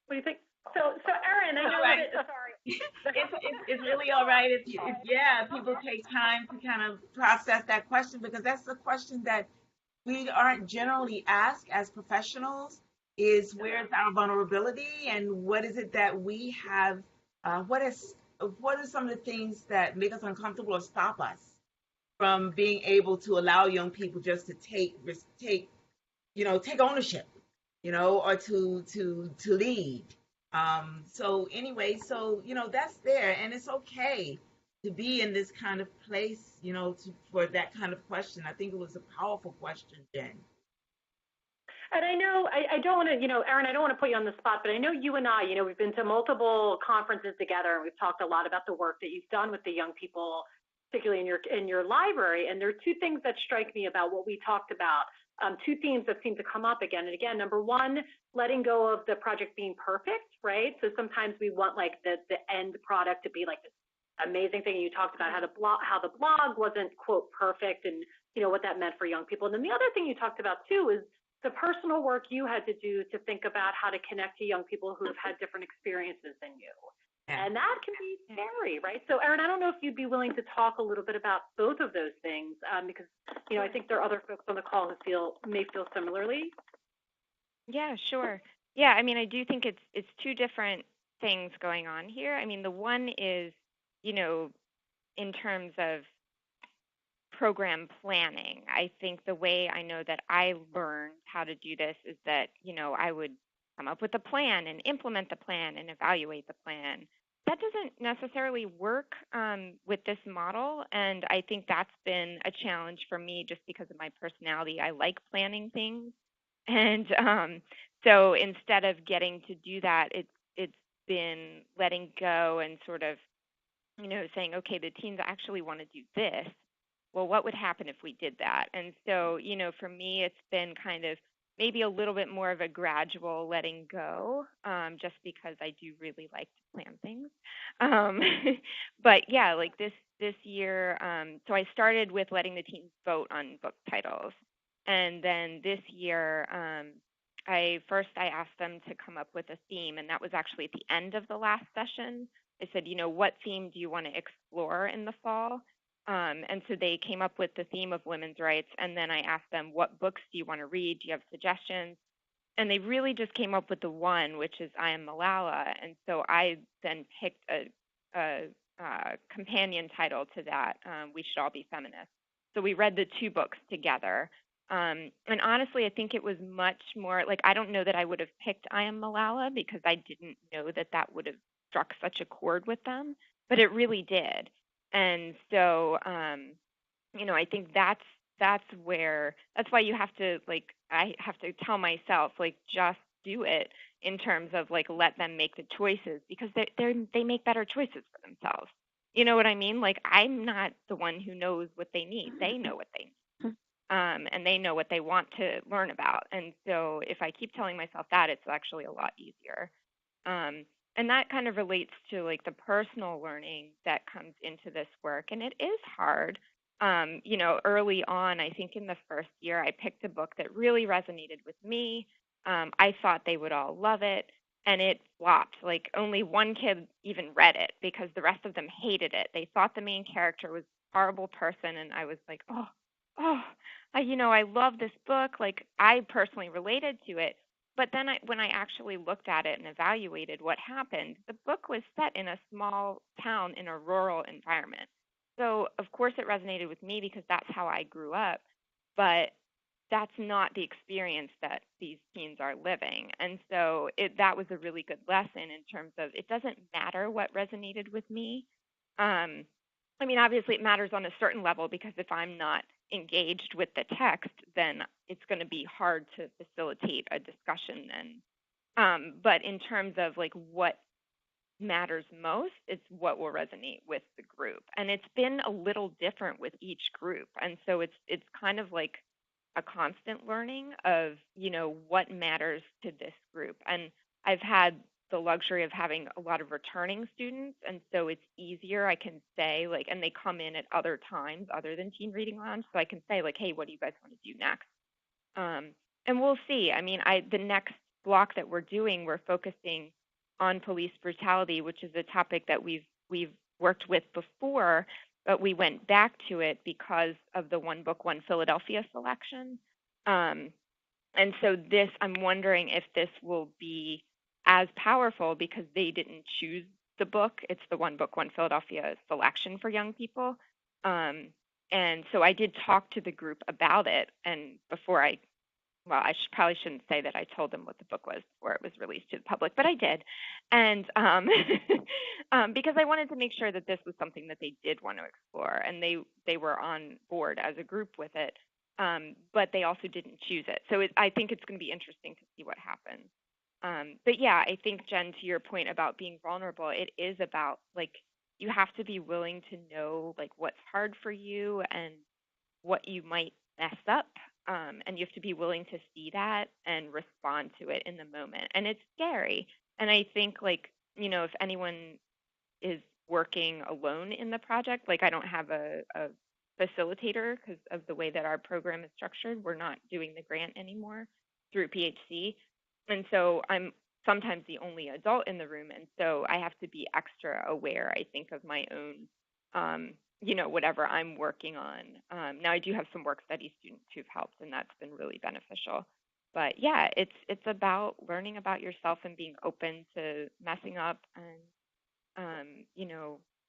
What do you think? So Erin, I know Right. that, sorry. It's really all right if people take time to kind of process that question, because that's the question that we aren't generally asked as professionals is where's our vulnerability and what is it that we have, what are some of the things that make us uncomfortable or stop us from being able to allow young people just to take ownership, or to lead. So anyway, that's there, and it's okay to be in this kind of place, for that kind of question. I think it was a powerful question, Jen. And I know, I don't want to, Erin, I don't want to put you on the spot, but I know you and I, we've been to multiple conferences together, and we've talked a lot about the work that you've done with the young people, particularly in your library. And there are two things that strike me about what we talked about. Two themes that seem to come up again and again. Number one, letting go of the project being perfect, right? So sometimes we want like the end product to be like this amazing thing. You talked about how the blog wasn't, quote, perfect, and what that meant for young people. And then the other thing you talked about too is the personal work you had to do to think about how to connect to young people who have had different experiences than you. Yeah. And that can be scary, right? So Erin, I don't know if you'd be willing to talk a little bit about both of those things, because, I think there are other folks on the call who may feel similarly. Yeah, sure. Yeah, I mean, I do think it's two different things going on here. I mean, the one is, in terms of program planning, I think the way I know that I learned how to do this is that, I would come up with a plan and implement the plan and evaluate the plan. That doesn't necessarily work with this model, and I think that's been a challenge for me just because of my personality. I like planning things, and so instead of getting to do that, it's been letting go and sort of, saying, okay, the teens actually want to do this. Well, what would happen if we did that? And so, for me, it's been kind of maybe a little bit more of a gradual letting go, just because I do really like to plan things. But yeah, like this year, so I started with letting the teens vote on book titles. And then this year, I asked them to come up with a theme, and that was actually at the end of the last session. I said, what theme do you want to explore in the fall? And so they came up with the theme of women's rights, and then I asked them, what books do you want to read? Do you have suggestions? And they really just came up with the one, which is I Am Malala. And so I then picked a companion title to that, We Should All Be Feminists. So we read the two books together. And honestly, I think it was much more like, I don't know that I would have picked I Am Malala because I didn't know that that would have struck such a chord with them, but it really did. And so, I think that's why you have to, like, I have to tell myself, like, just do it in terms of, like, let them make the choices because they make better choices for themselves. You know what I mean? Like, I'm not the one who knows what they need. They know what they need. And they know what they want to learn about. And so if I keep telling myself that, it's actually a lot easier. And that kind of relates to, like, the personal learning that comes into this work. And it is hard. Early on, I think in the first year, I picked a book that really resonated with me. I thought they would all love it, and it flopped. Like, only one kid even read it because the rest of them hated it. They thought the main character was a horrible person, and I was like, I love this book. Like, I personally related to it. But then when I actually looked at it and evaluated what happened, the book was set in a small town in a rural environment. So, of course, it resonated with me because that's how I grew up. But that's not the experience that these teens are living. And so that was a really good lesson in terms of it doesn't matter what resonated with me. Obviously, it matters on a certain level because if I'm not engaged with the text, then it's going to be hard to facilitate a discussion then. But in terms of, like, what matters most, it's what will resonate with the group. And it's been a little different with each group. And so it's kind of like a constant learning of, what matters to this group. And I've had the luxury of having a lot of returning students, and so it's easier. I can say, like, and they come in at other times other than Teen Reading Lounge, so I can say, like, hey, what do you guys want to do next? And we'll see. The next block that we're doing, we're focusing on police brutality, which is a topic that we've worked with before, but we went back to it because of the One Book, One Philadelphia selection. And so I'm wondering if this will be as powerful because they didn't choose the book. It's the One Book, One Philadelphia selection for young people. And so I did talk to the group about it. And before I probably shouldn't say that I told them what the book was before it was released to the public, but I did. And because I wanted to make sure that this was something that they did want to explore, and they were on board as a group with it, but they also didn't choose it. So I think it's going to be interesting to see what happens. But yeah, I think, Jen, to your point about being vulnerable, it is about, like, you have to be willing to know, like, what's hard for you and what you might mess up. And you have to be willing to see that and respond to it in the moment. And it's scary. And I think, like, if anyone is working alone in the project, like, I don't have a facilitator because of the way that our program is structured. We're not doing the grant anymore through PHC. And so I'm sometimes the only adult in the room. And so I have to be extra aware, I think, of my own whatever I'm working on. Now I do have some work study students who've helped, and that's been really beneficial. But yeah, it's about learning about yourself and being open to messing up and,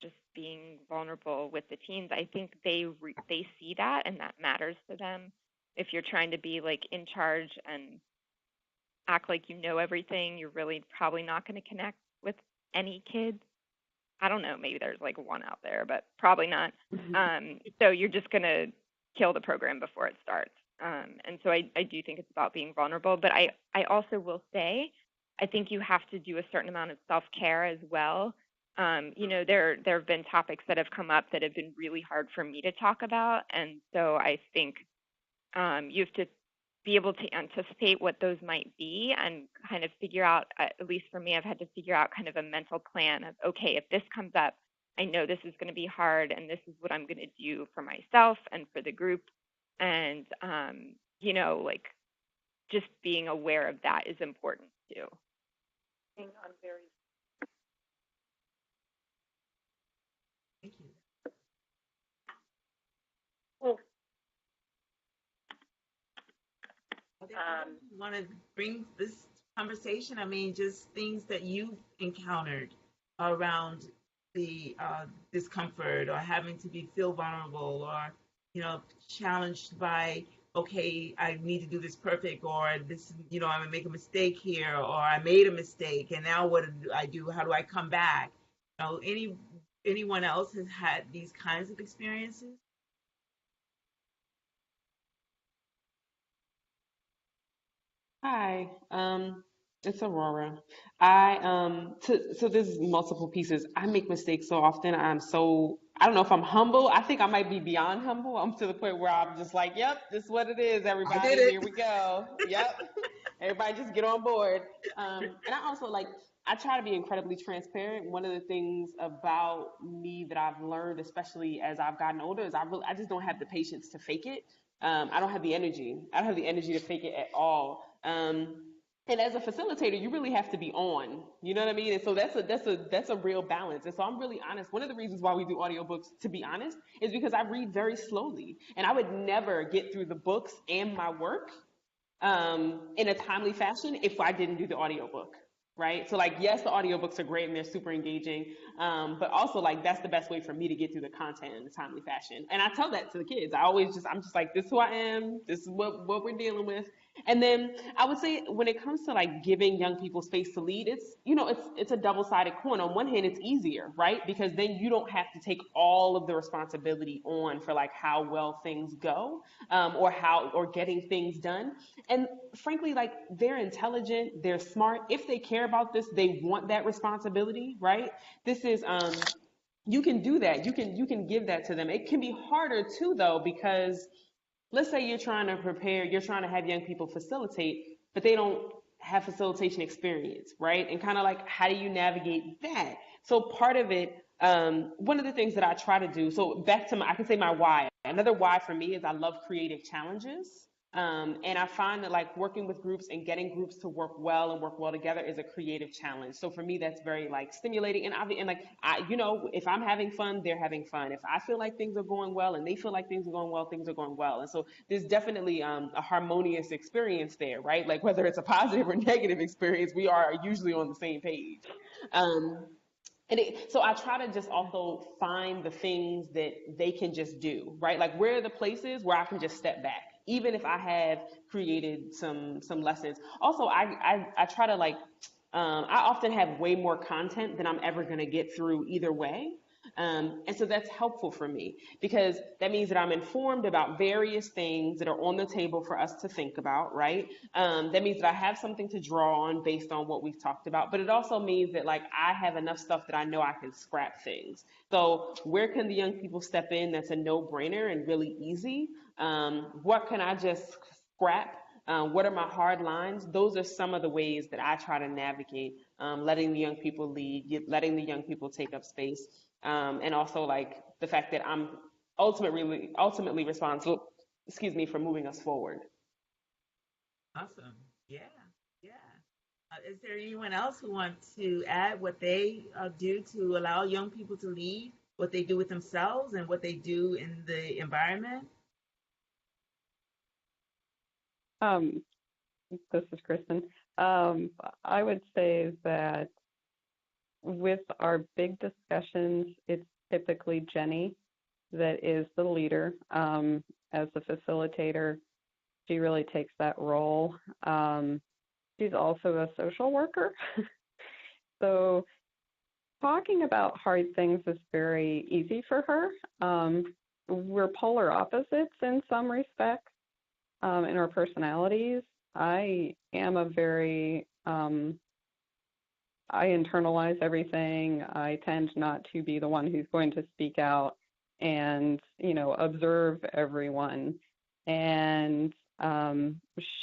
just being vulnerable with the teens. I think they see that, and that matters to them. If you're trying to be, like, in charge and act like you know everything, you're really probably not going to connect with any kids. I don't know, maybe there's, like, one out there, but probably not. So you're just going to kill the program before it starts. And so I do think it's about being vulnerable. But I also will say, I think you have to do a certain amount of self-care as well. There have been topics that have come up that have been really hard for me to talk about. And so I think you have to be able to anticipate what those might be and kind of figure out, at least for me, I've had to figure out kind of a mental plan of, okay, if this comes up, I know this is going to be hard, and this is what I'm going to do for myself and for the group. And, like, just being aware of that is important too. On very. Thank you. Well, want to bring this conversation? I mean, just things that you've encountered around the discomfort or having to feel vulnerable or, challenged by, okay, I need to do this perfect, or this, I'm gonna make a mistake here, or I made a mistake, and now what do I do? How do I come back? Anyone else has had these kinds of experiences? Hi, it's Aurora. So there's multiple pieces. I make mistakes so often. I don't know if I'm humble. I think I might be beyond humble. I'm to the point where I'm just like, yep, this is what it is, I everybody. did it. Here we go. Yep. Everybody just get on board. And I also I try to be incredibly transparent. One of the things about me that I've learned, especially as I've gotten older, is I just don't have the patience to fake it. I don't have the energy. I don't have the energy to fake it at all. And as a facilitator, you really have to be on. You know what I mean? And so that's a real balance. And so I'm really honest. One of the reasons why we do audiobooks, to be honest, is because I read very slowly, and I would never get through the books and my work in a timely fashion if I didn't do the audiobook. Right. So yes, the audiobooks are great and they're super engaging. But also that's the best way for me to get through the content in a timely fashion. And I tell that to the kids. I'm just like, this is who I am. This is what we're dealing with. And then I would say when it comes to giving young people space to lead, it's a double-sided coin. On one hand, it's easier, right? Because then you don't have to take all of the responsibility on for how well things go, or getting things done. And frankly, they're intelligent, they're smart. If they care about this, they want that responsibility, right? This is you can do that. You can give that to them. It can be harder too, though, because let's say you're trying to have young people facilitate, but they don't have facilitation experience, right? And kind of how do you navigate that? So part of it, one of the things that I try to do, so back to I can say my why. Another why for me is I love creative challenges. And I find that working with groups and getting groups to work well and work well together is a creative challenge. So for me, that's very stimulating. And if I'm having fun, they're having fun. If I feel like things are going well and they feel like things are going well, things are going well. And so there's definitely a harmonious experience there, right? Whether it's a positive or negative experience, we are usually on the same page. So I try to just also find the things that they can just do, right? Where are the places where I can just step back, even if I have created some lessons. Also, I try to I often have way more content than I'm ever going to get through either way. And so that's helpful for me because that means that I'm informed about various things that are on the table for us to think about, right? That means that I have something to draw on based on what we've talked about, but it also means that I have enough stuff that I know I can scrap things. So where can the young people step in that's a no-brainer and really easy? What can I just scrap? What are my hard lines? Those are some of the ways that I try to navigate letting the young people lead, letting the young people take up space. And also the fact that I'm ultimately responsible, for moving us forward. Awesome. Yeah. Is there anyone else who wants to add what they do to allow young people to lead, what they do with themselves and what they do in the environment? This is Kristen. I would say that with our big discussions, it's typically Jenny that is the leader. As the facilitator, she really takes that role. She's also a social worker. So talking about hard things is very easy for her. We're polar opposites in some respects in our personalities. I am I internalize everything. I tend not to be the one who's going to speak out and, observe everyone. And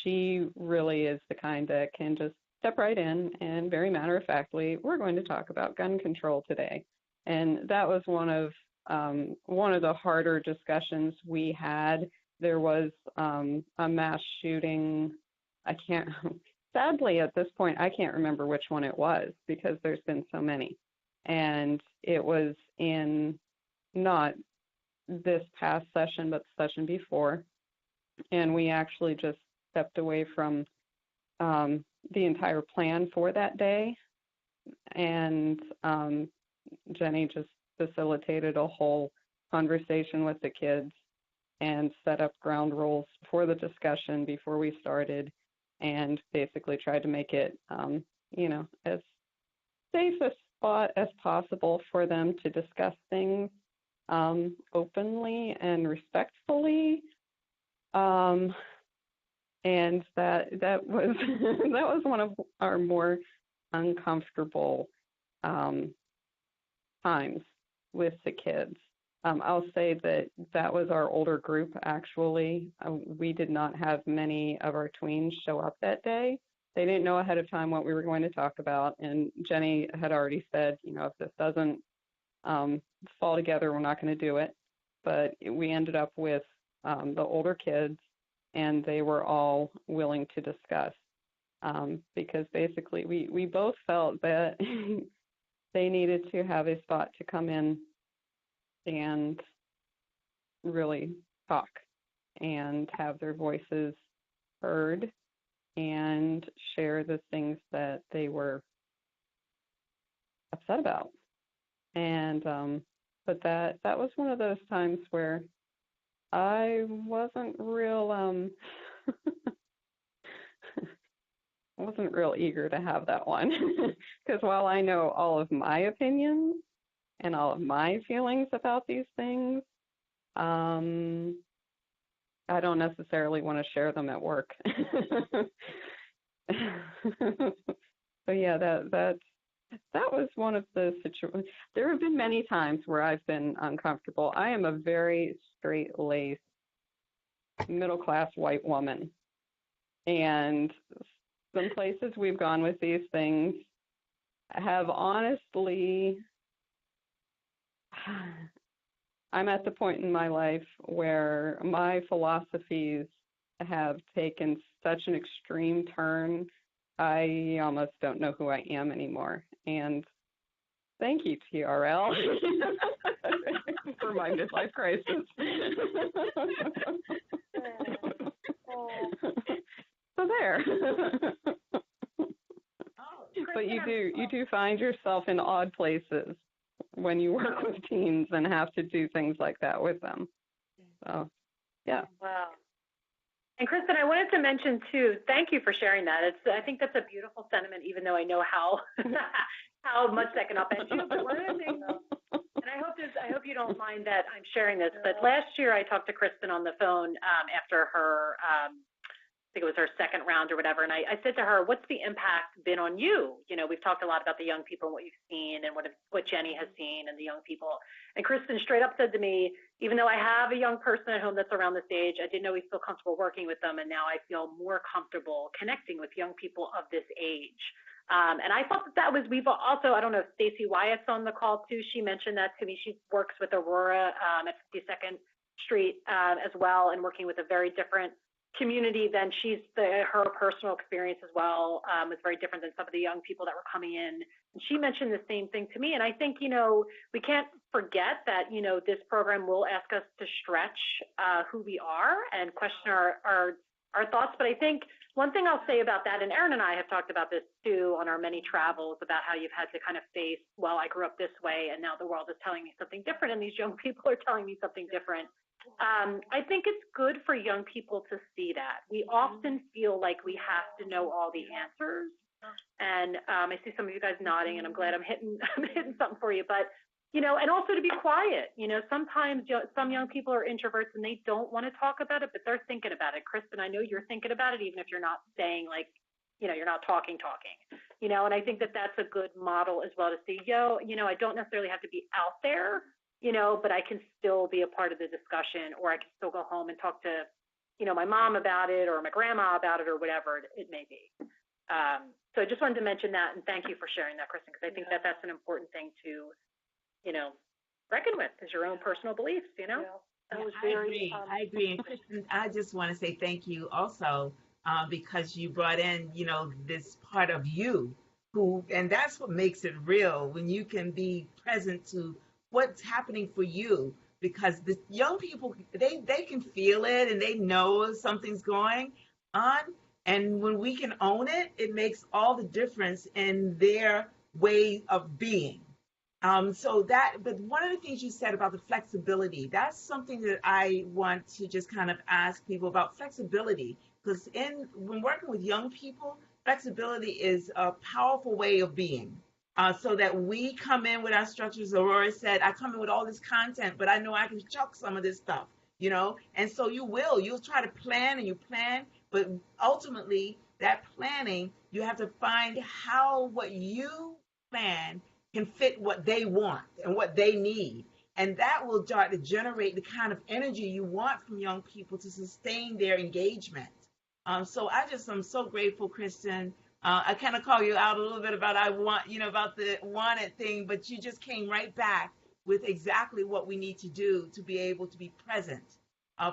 she really is the kind that can just step right in and very matter-of-factly, we're going to talk about gun control today. And that was one of the harder discussions we had. There was a mass shooting I can't, sadly at this point, I can't remember which one it was because there's been so many. And it was in not this past session, but the session before. And we actually just stepped away from the entire plan for that day. And Jenny just facilitated a whole conversation with the kids and set up ground rules for the discussion before we started, and basically tried to make it, as safe a spot as possible for them to discuss things openly and respectfully. And that was that was one of our more uncomfortable times with the kids. I'll say that was our older group, actually. We did not have many of our tweens show up that day. They didn't know ahead of time what we were going to talk about. And Jenny had already said, if this doesn't fall together, we're not going to do it. But we ended up with the older kids, and they were all willing to discuss because basically we both felt that they needed to have a spot to come in and really talk and have their voices heard and share the things that they were upset about. And but that was one of those times where I wasn't real I wasn't real eager to have that one because while I know all of my opinions and all of my feelings about these things, I don't necessarily want to share them at work. So yeah, that was one of the situations. There have been many times where I've been uncomfortable. I am a very straight-laced, middle-class white woman, and some places we've gone with these things have honestly, I'm at the point in my life where my philosophies have taken such an extreme turn, I almost don't know who I am anymore. And thank you, TRL, for my midlife crisis. So there. But you do find yourself in odd places when you work with teens and have to do things like that with them. So, yeah. Wow. And Kristin, I wanted to mention too, thank you for sharing that. I think that's a beautiful sentiment, even though I know how how much that can upend you. But one of the things, and I hope you don't mind that I'm sharing this, but last year I talked to Kristin on the phone after her I think it was her second round or whatever, and I said to her, what's the impact been on you? We've talked a lot about the young people and what you've seen and what Jenny has seen and the young people. And Kristin straight up said to me, even though I have a young person at home that's around this age, I didn't always feel comfortable working with them, and now I feel more comfortable connecting with young people of this age. And I thought that was, we've also, I don't know if Stacy Wyatt's on the call too, she mentioned that to me. She works with Aurora at 52nd Street as well, and working with a very different community than her personal experience as well was very different than some of the young people that were coming in. And she mentioned the same thing to me. And I think, we can't forget that, this program will ask us to stretch who we are and question our thoughts. But I think one thing I'll say about that, and Erin and I have talked about this too on our many travels, about how you've had to kind of face, well, I grew up this way and now the world is telling me something different and these young people are telling me something different. I think it's good for young people to see that. We often feel like we have to know all the answers. And I see some of you guys nodding, and I'm glad I'm hitting something for you. But, and also to be quiet. Sometimes some young people are introverts and they don't want to talk about it, but they're thinking about it. Kristin, I know you're thinking about it, even if you're not saying you're not talking. And I think that that's a good model as well to see, I don't necessarily have to be out there, but I can still be a part of the discussion, or I can still go home and talk to, my mom about it or my grandma about it or whatever it may be. So I just wanted to mention that, and thank you for sharing that, Kristin, because I think that that's an important thing to, reckon with, is your own personal beliefs, That was very, I agree. And Kristin, I just want to say thank you also because you brought in, this part of you and that's what makes it real when you can be present to what's happening for you. Because the young people, they can feel it and they know something's going on. And when we can own it, it makes all the difference in their way of being. But one of the things you said about the flexibility, that's something that I want to just kind of ask people about flexibility. Because when working with young people, flexibility is a powerful way of being. So that we come in with our structures. Aurora said, I come in with all this content, but I know I can chuck some of this stuff, And so you'll try to plan and you plan, but ultimately that planning, you have to find how what you plan can fit what they want and what they need. And that will start to generate the kind of energy you want from young people to sustain their engagement. So I'm so grateful, Kristen. I kind of call you out a little bit about about the wanted thing, but you just came right back with exactly what we need to do to be able to be present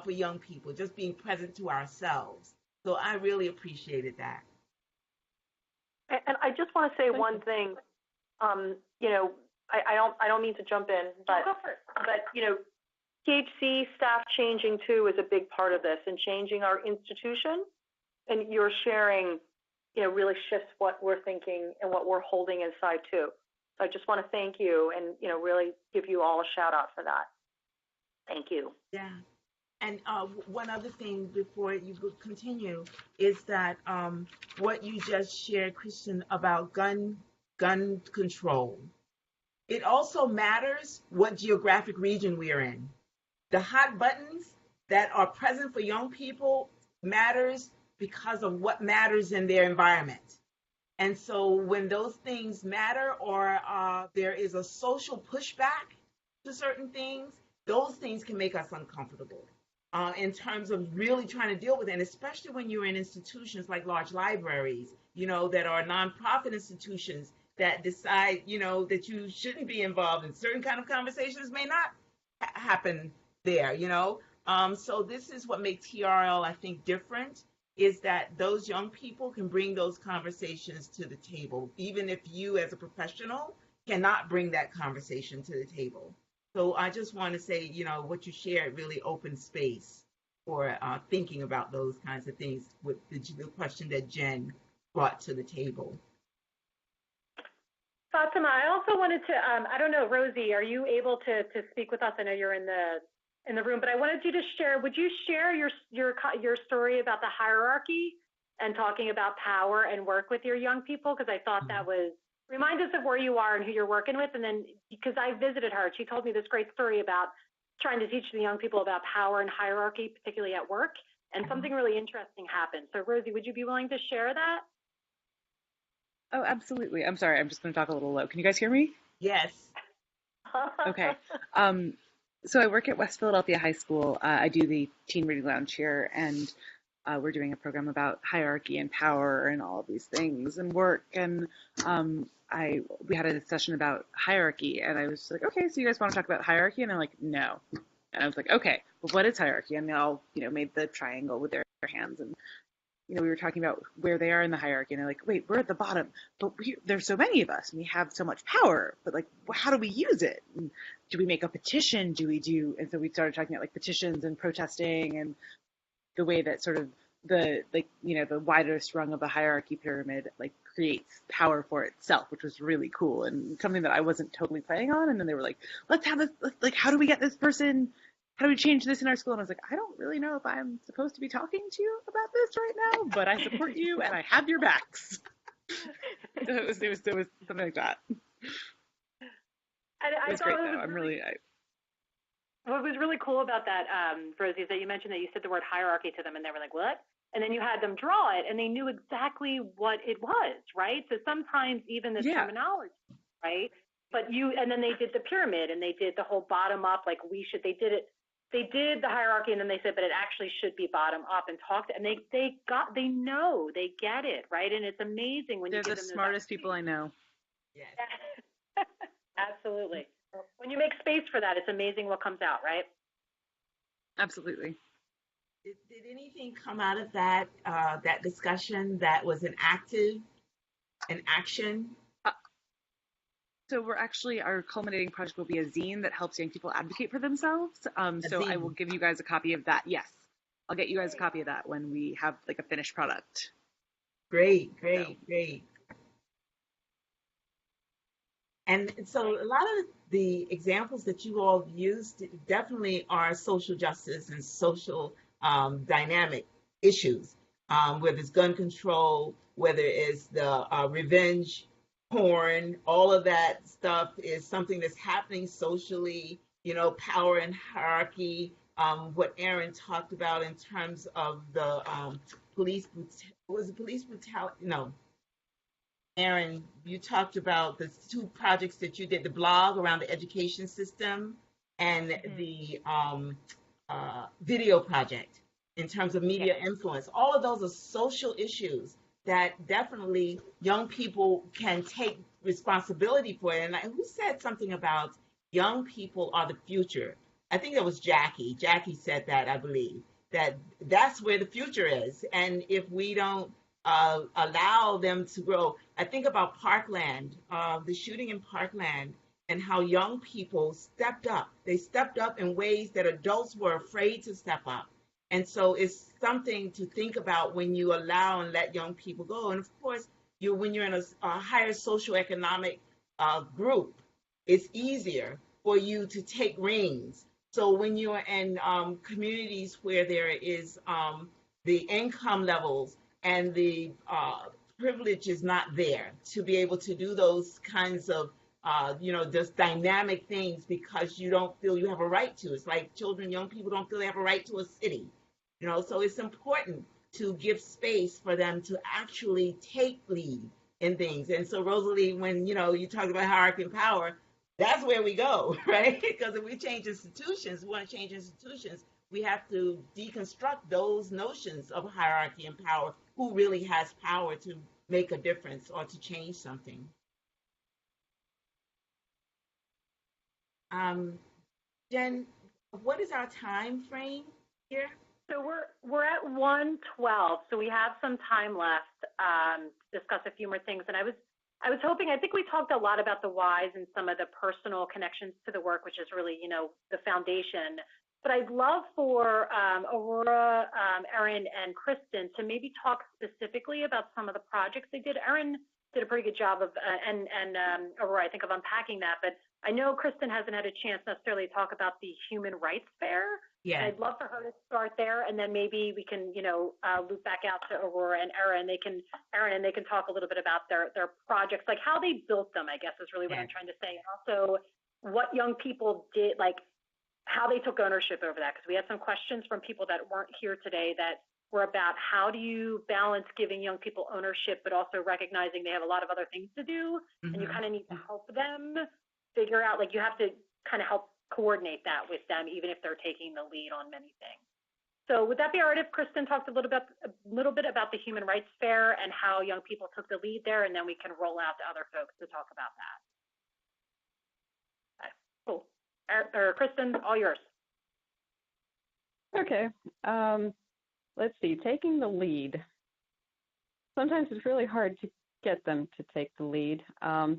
for young people, just being present to ourselves. So I really appreciated that. And I just want to say one thing. I don't mean to jump in, but THC staff changing too is a big part of this, and changing our institution. And your sharing, really shifts what we're thinking and what we're holding inside too. So I just want to thank you and, really give you all a shout out for that. Thank you. Yeah. And one other thing before you continue is that what you just shared, Kristen, about gun control. It also matters what geographic region we are in. The hot buttons that are present for young people matters because of what matters in their environment. And so when those things matter, or there is a social pushback to certain things, those things can make us uncomfortable in terms of really trying to deal with it. And especially when you're in institutions like large libraries, that are nonprofit institutions that decide, that you shouldn't be involved in certain kind of conversations may not happen there, So this is what makes TRL, I think, different, is that those young people can bring those conversations to the table, even if you as a professional cannot bring that conversation to the table. So I just want to say, what you shared really opened space for thinking about those kinds of things with the question that Jen brought to the table. Fatima, I also wanted to, I don't know, Rosie, are you able to speak with us? I know you're in the room, but I wanted you to share, would you share your story about the hierarchy and talking about power and work with your young people? Because I thought that was, remind us of where you are and who you're working with. And then, because I visited her, she told me this great story about trying to teach the young people about power and hierarchy, particularly at work, and something really interesting happened. So Rosie, would you be willing to share that? Oh, absolutely. I'm sorry, I'm just going to talk a little low. Can you guys hear me? Yes. Okay. So I work at West Philadelphia High School. I do the Teen Reading Lounge here, and we're doing a program about hierarchy and power and all of these things and work. And we had a session about hierarchy, and I was like, okay, so you guys want to talk about hierarchy? And they're like, no. And I was like, okay, well, what is hierarchy? And they all, made the triangle with their hands, and we were talking about where they are in the hierarchy, and they're like, wait, we're at the bottom, but there's so many of us, and we have so much power, but like, how do we use it? And do we make a petition? And so we started talking about like petitions and protesting and the way that sort of the widest rung of the hierarchy pyramid like creates power for itself, which was really cool and something that I wasn't totally planning on. And then they were like, let's have this, like, how do we get this person? How do we change this in our school? And I was like, I don't really know if I'm supposed to be talking to you about this right now, but I support you and I have your backs. So it was something like that. And it was great though. What was really cool about that, Rosie, is that you mentioned that you said the word hierarchy to them and they were like, what? And then you had them draw it and they knew exactly what it was, right? So sometimes even the terminology, right? And then they did the pyramid and they did the whole bottom up, like they did the hierarchy and then they said, but it actually should be bottom up, and talked, and they get it, right? And it's amazing when they're you give them the smartest people I know. Yes. Absolutely. When you make space for that, it's amazing what comes out, right? Absolutely. Did anything come out of that that discussion that was an action? So we're actually, our culminating project will be a zine that helps young people advocate for themselves. A So I will zine. give you guys a copy of that. Yes, I'll get you guys a copy of that when we have like a finished product. Great, So, great, great. And so a lot of the examples that you all used definitely are social justice and social dynamic issues, whether it's gun control, whether it's the revenge porn, all of that stuff is something that's happening socially, power and hierarchy, what Erin talked about in terms of the was it police brutality? No, Erin, you talked about the two projects that you did, the blog around the education system and the video project in terms of Yes. media influence. All of those are social issues that definitely young people can take responsibility for. And who said something about young people are the future? I think that was Jackie. Jackie said that, I believe, that that's where the future is. And if we don't allow them to grow. I think about Parkland, the shooting in Parkland, and how young people stepped up. They stepped up in ways that adults were afraid to step up. And so it's something to think about when you allow and let young people go. And of course, when you're in a higher socioeconomic group, it's easier for you to take reins. So when you're in communities where there is the income levels and the privilege is not there to be able to do those kinds of, just dynamic things because you don't feel you have a right to. It's like children, young people don't feel they have a right to a city, so it's important to give space for them to actually take lead in things. And so, Rosalie, when, you talk about hierarchy and power, that's where we go, right? Because if we change institutions, we want to change institutions, we have to deconstruct those notions of hierarchy and power. Who really has power to make a difference or to change something? Jen, what is our time frame here? So we're at 1:12, so we have some time left to discuss a few more things. And I was hoping, I think we talked a lot about the whys and some of the personal connections to the work, which is really, the foundation. But I'd love for Aurora, Erin, and Kristin to maybe talk specifically about some of the projects they did. Erin did a pretty good job of, and Aurora, I think, of unpacking that. But I know Kristin hasn't had a chance necessarily to talk about the Human Rights Fair. Yeah. I'd love for her to start there, and then maybe we can, loop back out to Aurora and Erin. They can talk a little bit about their projects, like how they built them, I guess is really what I'm trying to say. And also what young people did, like how they took ownership over that, because we had some questions from people that weren't here today that were about how do you balance giving young people ownership, but also recognizing they have a lot of other things to do, and you kind of need to help them figure out, like you have to kind of help coordinate that with them, even if they're taking the lead on many things. So would that be all right if Kristin talked a little bit about the Human Rights Fair and how young people took the lead there, and then we can roll out to other folks to talk about that. Okay, cool. Kristin, all yours. Okay. Let's see. Taking the lead. Sometimes it's really hard to get them to take the lead.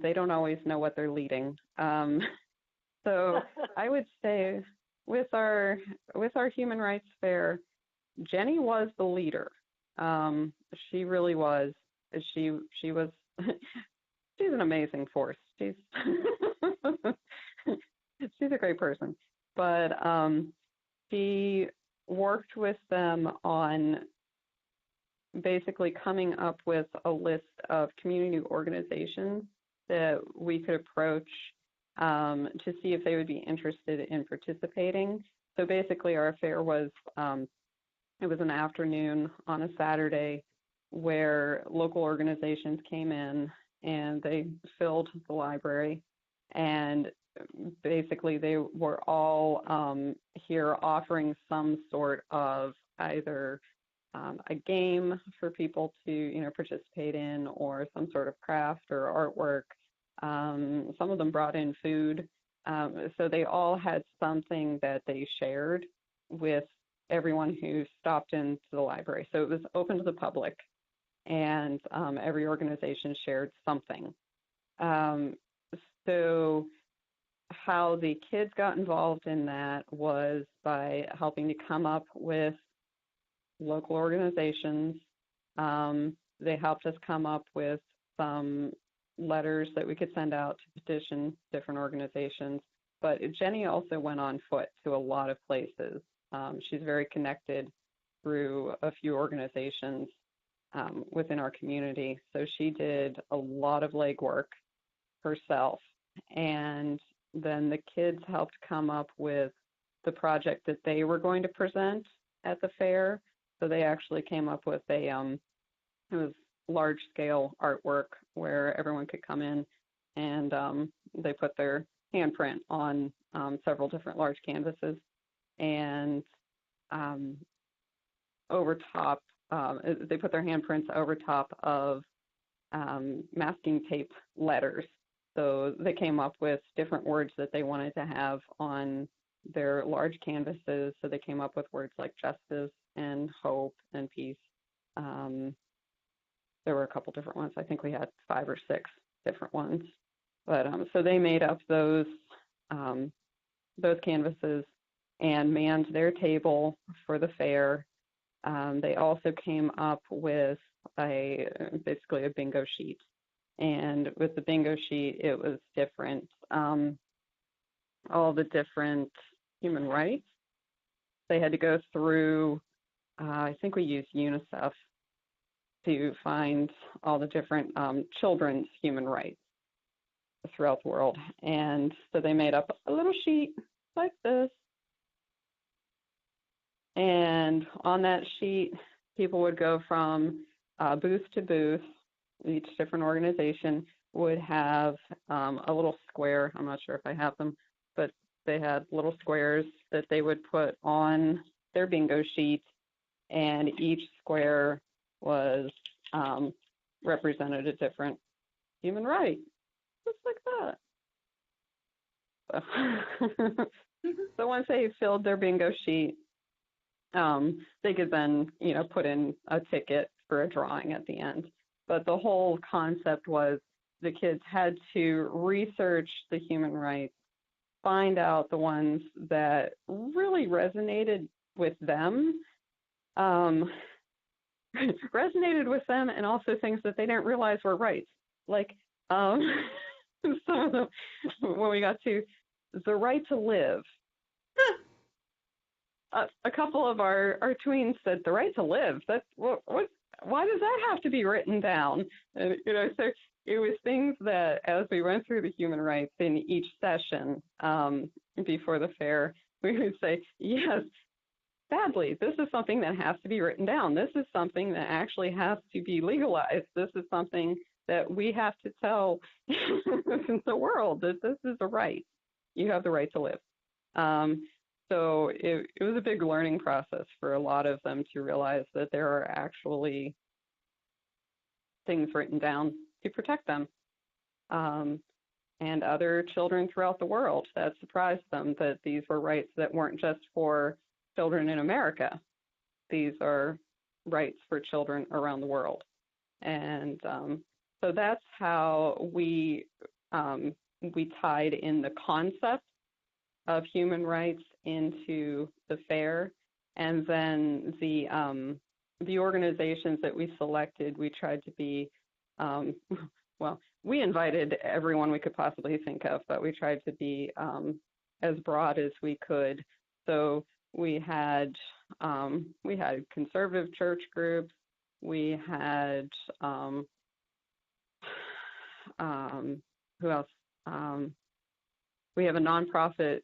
They don't always know what they're leading. So I would say with our Human Rights Fair, Jenny was the leader. She really was. She was. She's an amazing force. She's a great person. But she worked with them on basically coming up with a list of community organizations that we could approach to see if they would be interested in participating. So basically our fair was, it was an afternoon on a Saturday where local organizations came in and they filled the library, and basically they were all here offering some sort of either a game for people to participate in, or some sort of craft or artwork. Some of them brought in food, so they all had something that they shared with everyone who stopped into the library. So it was open to the public, and every organization shared something. So how the kids got involved in that was by helping to come up with local organizations. They helped us come up with some letters that we could send out to petition different organizations. But Jenny also went on foot to a lot of places. She's very connected through a few organizations within our community. So she did a lot of legwork herself. And then the kids helped come up with the project that they were going to present at the fair. So they actually came up with a, it was large scale artwork where everyone could come in and they put their handprint on several different large canvases. And over top, they put their handprints over top of masking tape letters. So they came up with different words that they wanted to have on their large canvases. So they came up with words like justice and hope and peace. There were a couple different ones. I think we had 5 or 6 different ones. But so they made up those canvases and manned their table for the fair. They also came up with basically a bingo sheet. And with the bingo sheet, it was different, all the different human rights. They had to go through, I think we used UNICEF to find all the different children's human rights throughout the world. And so they made up a little sheet like this. And on that sheet, people would go from booth to booth. Each different organization would have a little square. I'm not sure if I have them, but they had little squares that they would put on their bingo sheet, and each square was represented a different human right, just like that. So once they filled their bingo sheet, they could then, put in a ticket for a drawing at the end. But the whole concept was the kids had to research the human rights, find out the ones that really resonated with them, and also things that they didn't realize were rights. Like some of them, when we got to the right to live, a couple of our tweens said, the right to live, that's what why does that have to be written down? And, so it was things that as we went through the human rights in each session before the fair, we would say, yes, sadly, this is something that has to be written down. This is something that actually has to be legalized. This is something that we have to tell the world that this is a right. You have the right to live. So it was a big learning process for a lot of them to realize that there are actually things written down to protect them. And other children throughout the world. That surprised them that these were rights that weren't just for children in America. These are rights for children around the world. And so that's how we tied in the concept of human rights into the fair. And then the organizations that we selected, we tried to be, we invited everyone we could possibly think of, but we tried to be as broad as we could. So we had conservative church groups, we had, who else? We have a nonprofit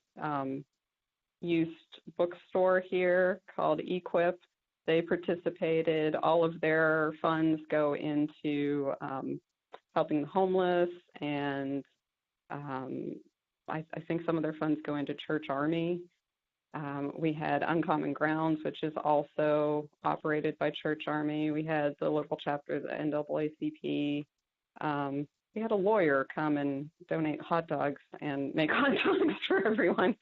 used bookstore here called Equip. They participated. All of their funds go into helping the homeless, and I think some of their funds go into Church Army. We had Uncommon Grounds, which is also operated by Church Army. We had the local chapter of the NAACP. we had a lawyer come and donate hot dogs and make hot dogs for everyone.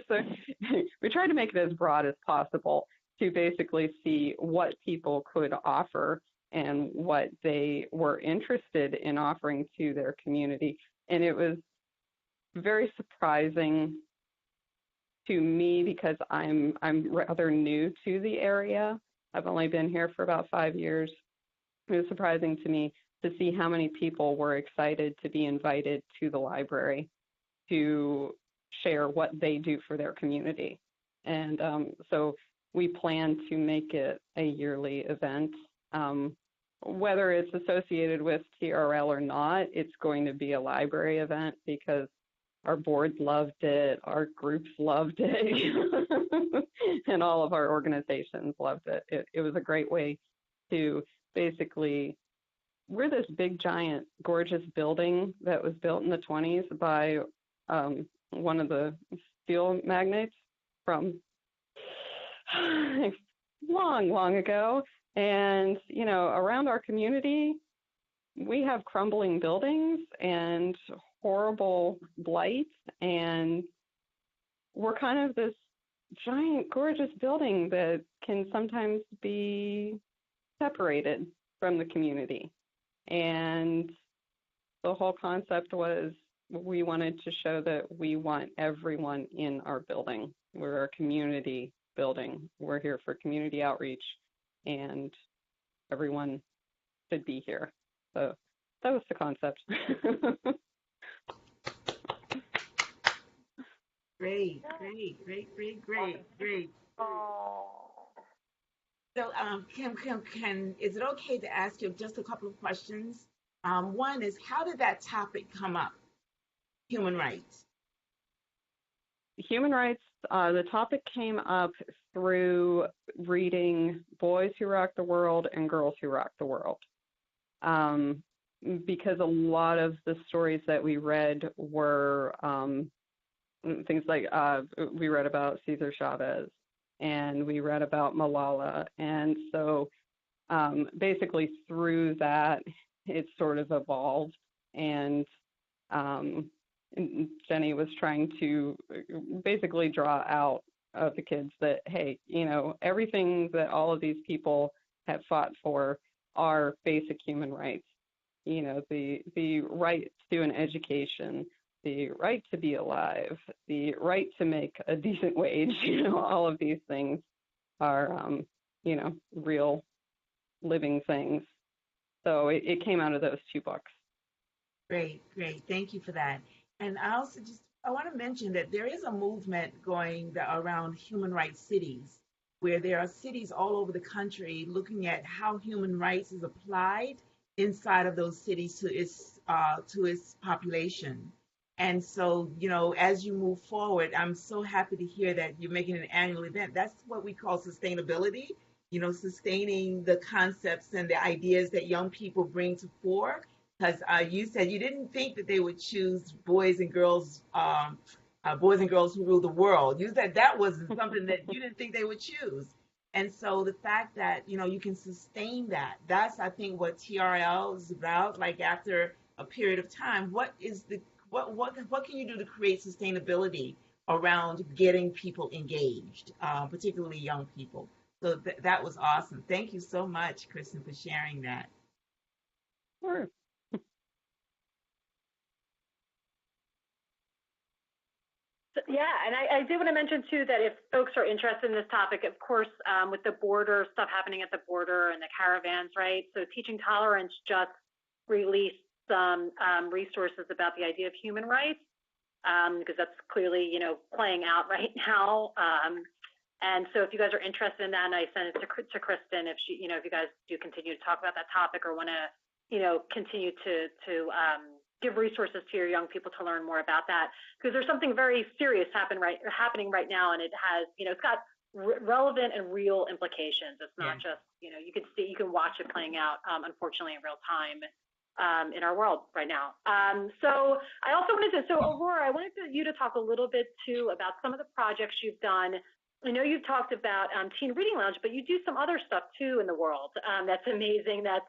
So we tried to make it as broad as possible to basically see what people could offer and what they were interested in offering to their community. And it was very surprising to me because I'm rather new to the area. I've only been here for about 5 years. It was surprising to me to see how many people were excited to be invited to the library to share what they do for their community. And so we plan to make it a yearly event. Whether it's associated with TRL or not, it's going to be a library event because our board loved it, our groups loved it, and all of our organizations loved it. It was a great way to basically, we're this big, giant, gorgeous building that was built in the 20s by one of the steel magnates from long, long ago. And, around our community, we have crumbling buildings and horrible blight, and we're kind of this giant, gorgeous building that can sometimes be separated from the community. And the whole concept was we wanted to show that we want everyone in our building. We're a community building. We're here for community outreach, and everyone should be here. So that was the concept. Great. So, Kim, is it okay to ask you just a couple of questions? One is, how did that topic come up? Human rights. Human rights, the topic came up through reading Boys Who Rock the World and Girls Who Rock the World. Because a lot of the stories that we read were things like we read about Cesar Chavez and we read about Malala. And so basically through that, it sort of evolved. And Jenny was trying to basically draw out of the kids that, hey, everything that all of these people have fought for are basic human rights. The right to an education, the right to be alive, the right to make a decent wage, all of these things are, real living things. So it came out of those two books. Great. Thank you for that. And I also I want to mention that there is a movement going around human rights cities, where there are cities all over the country looking at how human rights is applied inside of those cities to its population. And so, as you move forward, I'm so happy to hear that you're making an annual event. That's what we call sustainability, sustaining the concepts and the ideas that young people bring to fore. Because you said you didn't think that they would choose boys and girls who rule the world. You said that was something that you didn't think they would choose. And so the fact that, you can sustain that's, I think, what TRL is about. Like, after a period of time, what can you do to create sustainability around getting people engaged, particularly young people? So that was awesome. Thank you so much, Kristen, for sharing that. Sure. Yeah, and I do want to mention, too, that if folks are interested in this topic, of course, with the border, stuff happening at the border and the caravans, right? So Teaching Tolerance just released some resources about the idea of human rights, because that's clearly, playing out right now. And so if you guys are interested in that, and I sent it to Kristin, if she, if you guys do continue to talk about that topic or want to, continue to give resources to your young people to learn more about that, because there's something very serious happening right now, and it has, it's got relevant and real implications. It's not just, you can watch it playing out, unfortunately, in real time in our world right now. So I also wanted to, Aurora, I wanted you to talk a little bit too about some of the projects you've done. I know you've talked about Teen Reading Lounge, but you do some other stuff too in the world that's amazing. That's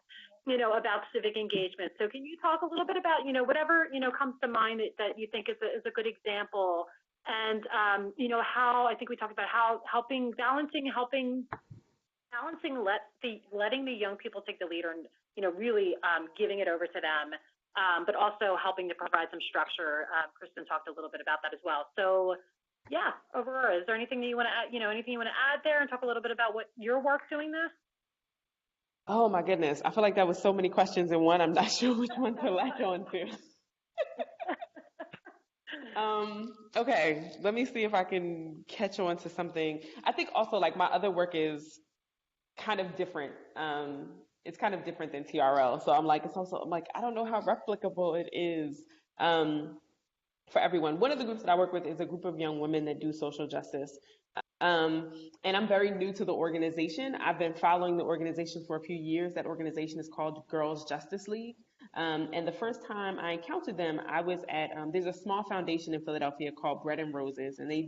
about civic engagement. So can you talk a little bit about, whatever, comes to mind that you think is a good example, and, how, I think we talked about how balancing letting the young people take the lead, and, really giving it over to them, but also helping to provide some structure. Kristen talked a little bit about that as well. So yeah, Aurora, is there anything that you want to add, anything you want to add there, and talk a little bit about what your work doing this? Oh my goodness. I feel like that was so many questions in one. I'm not sure which one to latch on to. Okay, let me see if I can catch on to something. I think also like my other work is kind of different. It's kind of different than TRL. So I'm like, I don't know how replicable it is for everyone. One of the groups that I work with is a group of young women that do social justice. And I'm very new to the organization. I've been following the organization for a few years. That organization is called Girls Justice League. And the first time I encountered them, I was at, there's a small foundation in Philadelphia called Bread and Roses, and they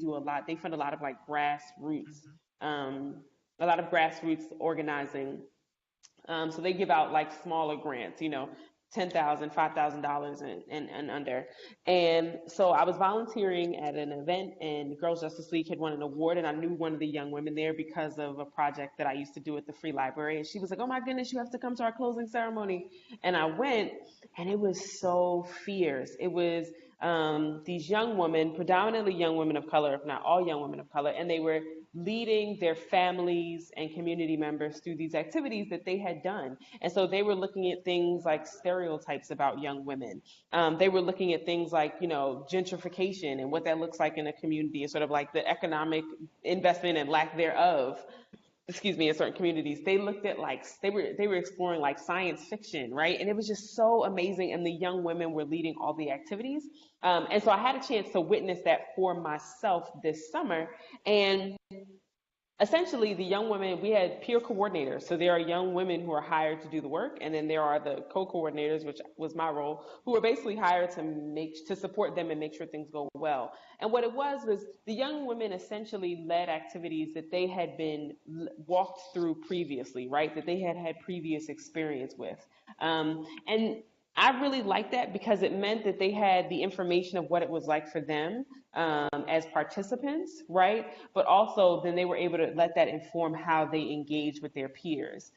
fund a lot of like grassroots organizing. So they give out like smaller grants, $10,000, $5,000 and under. And so I was volunteering at an event, and Girls Justice League had won an award, and I knew one of the young women there because of a project that I used to do at the Free Library. And she was like, "Oh my goodness, you have to come to our closing ceremony." And I went, and it was so fierce. It was these young women, predominantly young women of color, if not all young women of color, and they were leading their families and community members through these activities that they had done. And so they were looking at things like stereotypes about young women. They were looking at things like, gentrification and what that looks like in a community, and sort of like the economic investment and lack thereof, in certain communities. They looked at they were exploring like science fiction, right? And it was just so amazing. And the young women were leading all the activities. And so I had a chance to witness that for myself this summer. And essentially, the young women, we had peer coordinators. So there are young women who are hired to do the work, and then there are the co-coordinators, which was my role, who were basically hired to support them and make sure things go well. And what it was the young women essentially led activities that they had been walked through previously, right? That they had had previous experience with. And I really liked that because it meant that they had the information of what it was like for them as participants, right? But also then they were able to let that inform how they engage with their peers.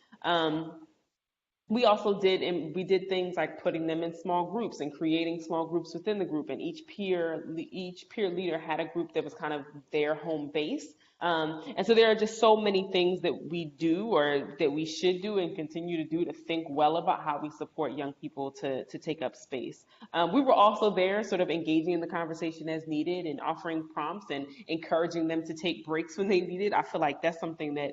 We also did things like putting them in small groups and creating small groups within the group, and each peer leader had a group that was kind of their home base. And so there are just so many things that we do, or that we should do and continue to do, to think well about how we support young people to take up space. We were also there sort of engaging in the conversation as needed and offering prompts and encouraging them to take breaks when they needed. I feel like that's something that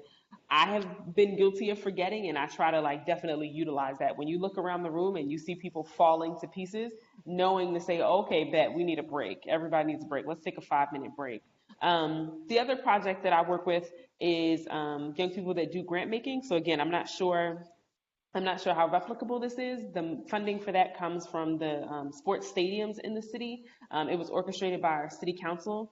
I have been guilty of forgetting, and I try to definitely utilize that. When you look around the room and you see people falling to pieces, knowing to say, okay, bet we need a break. Everybody needs a break. Let's take a 5-minute break. The other project that I work with is young people that do grant making. So again, I'm not sure how replicable this is. The funding for that comes from the sports stadiums in the city. It was orchestrated by our city council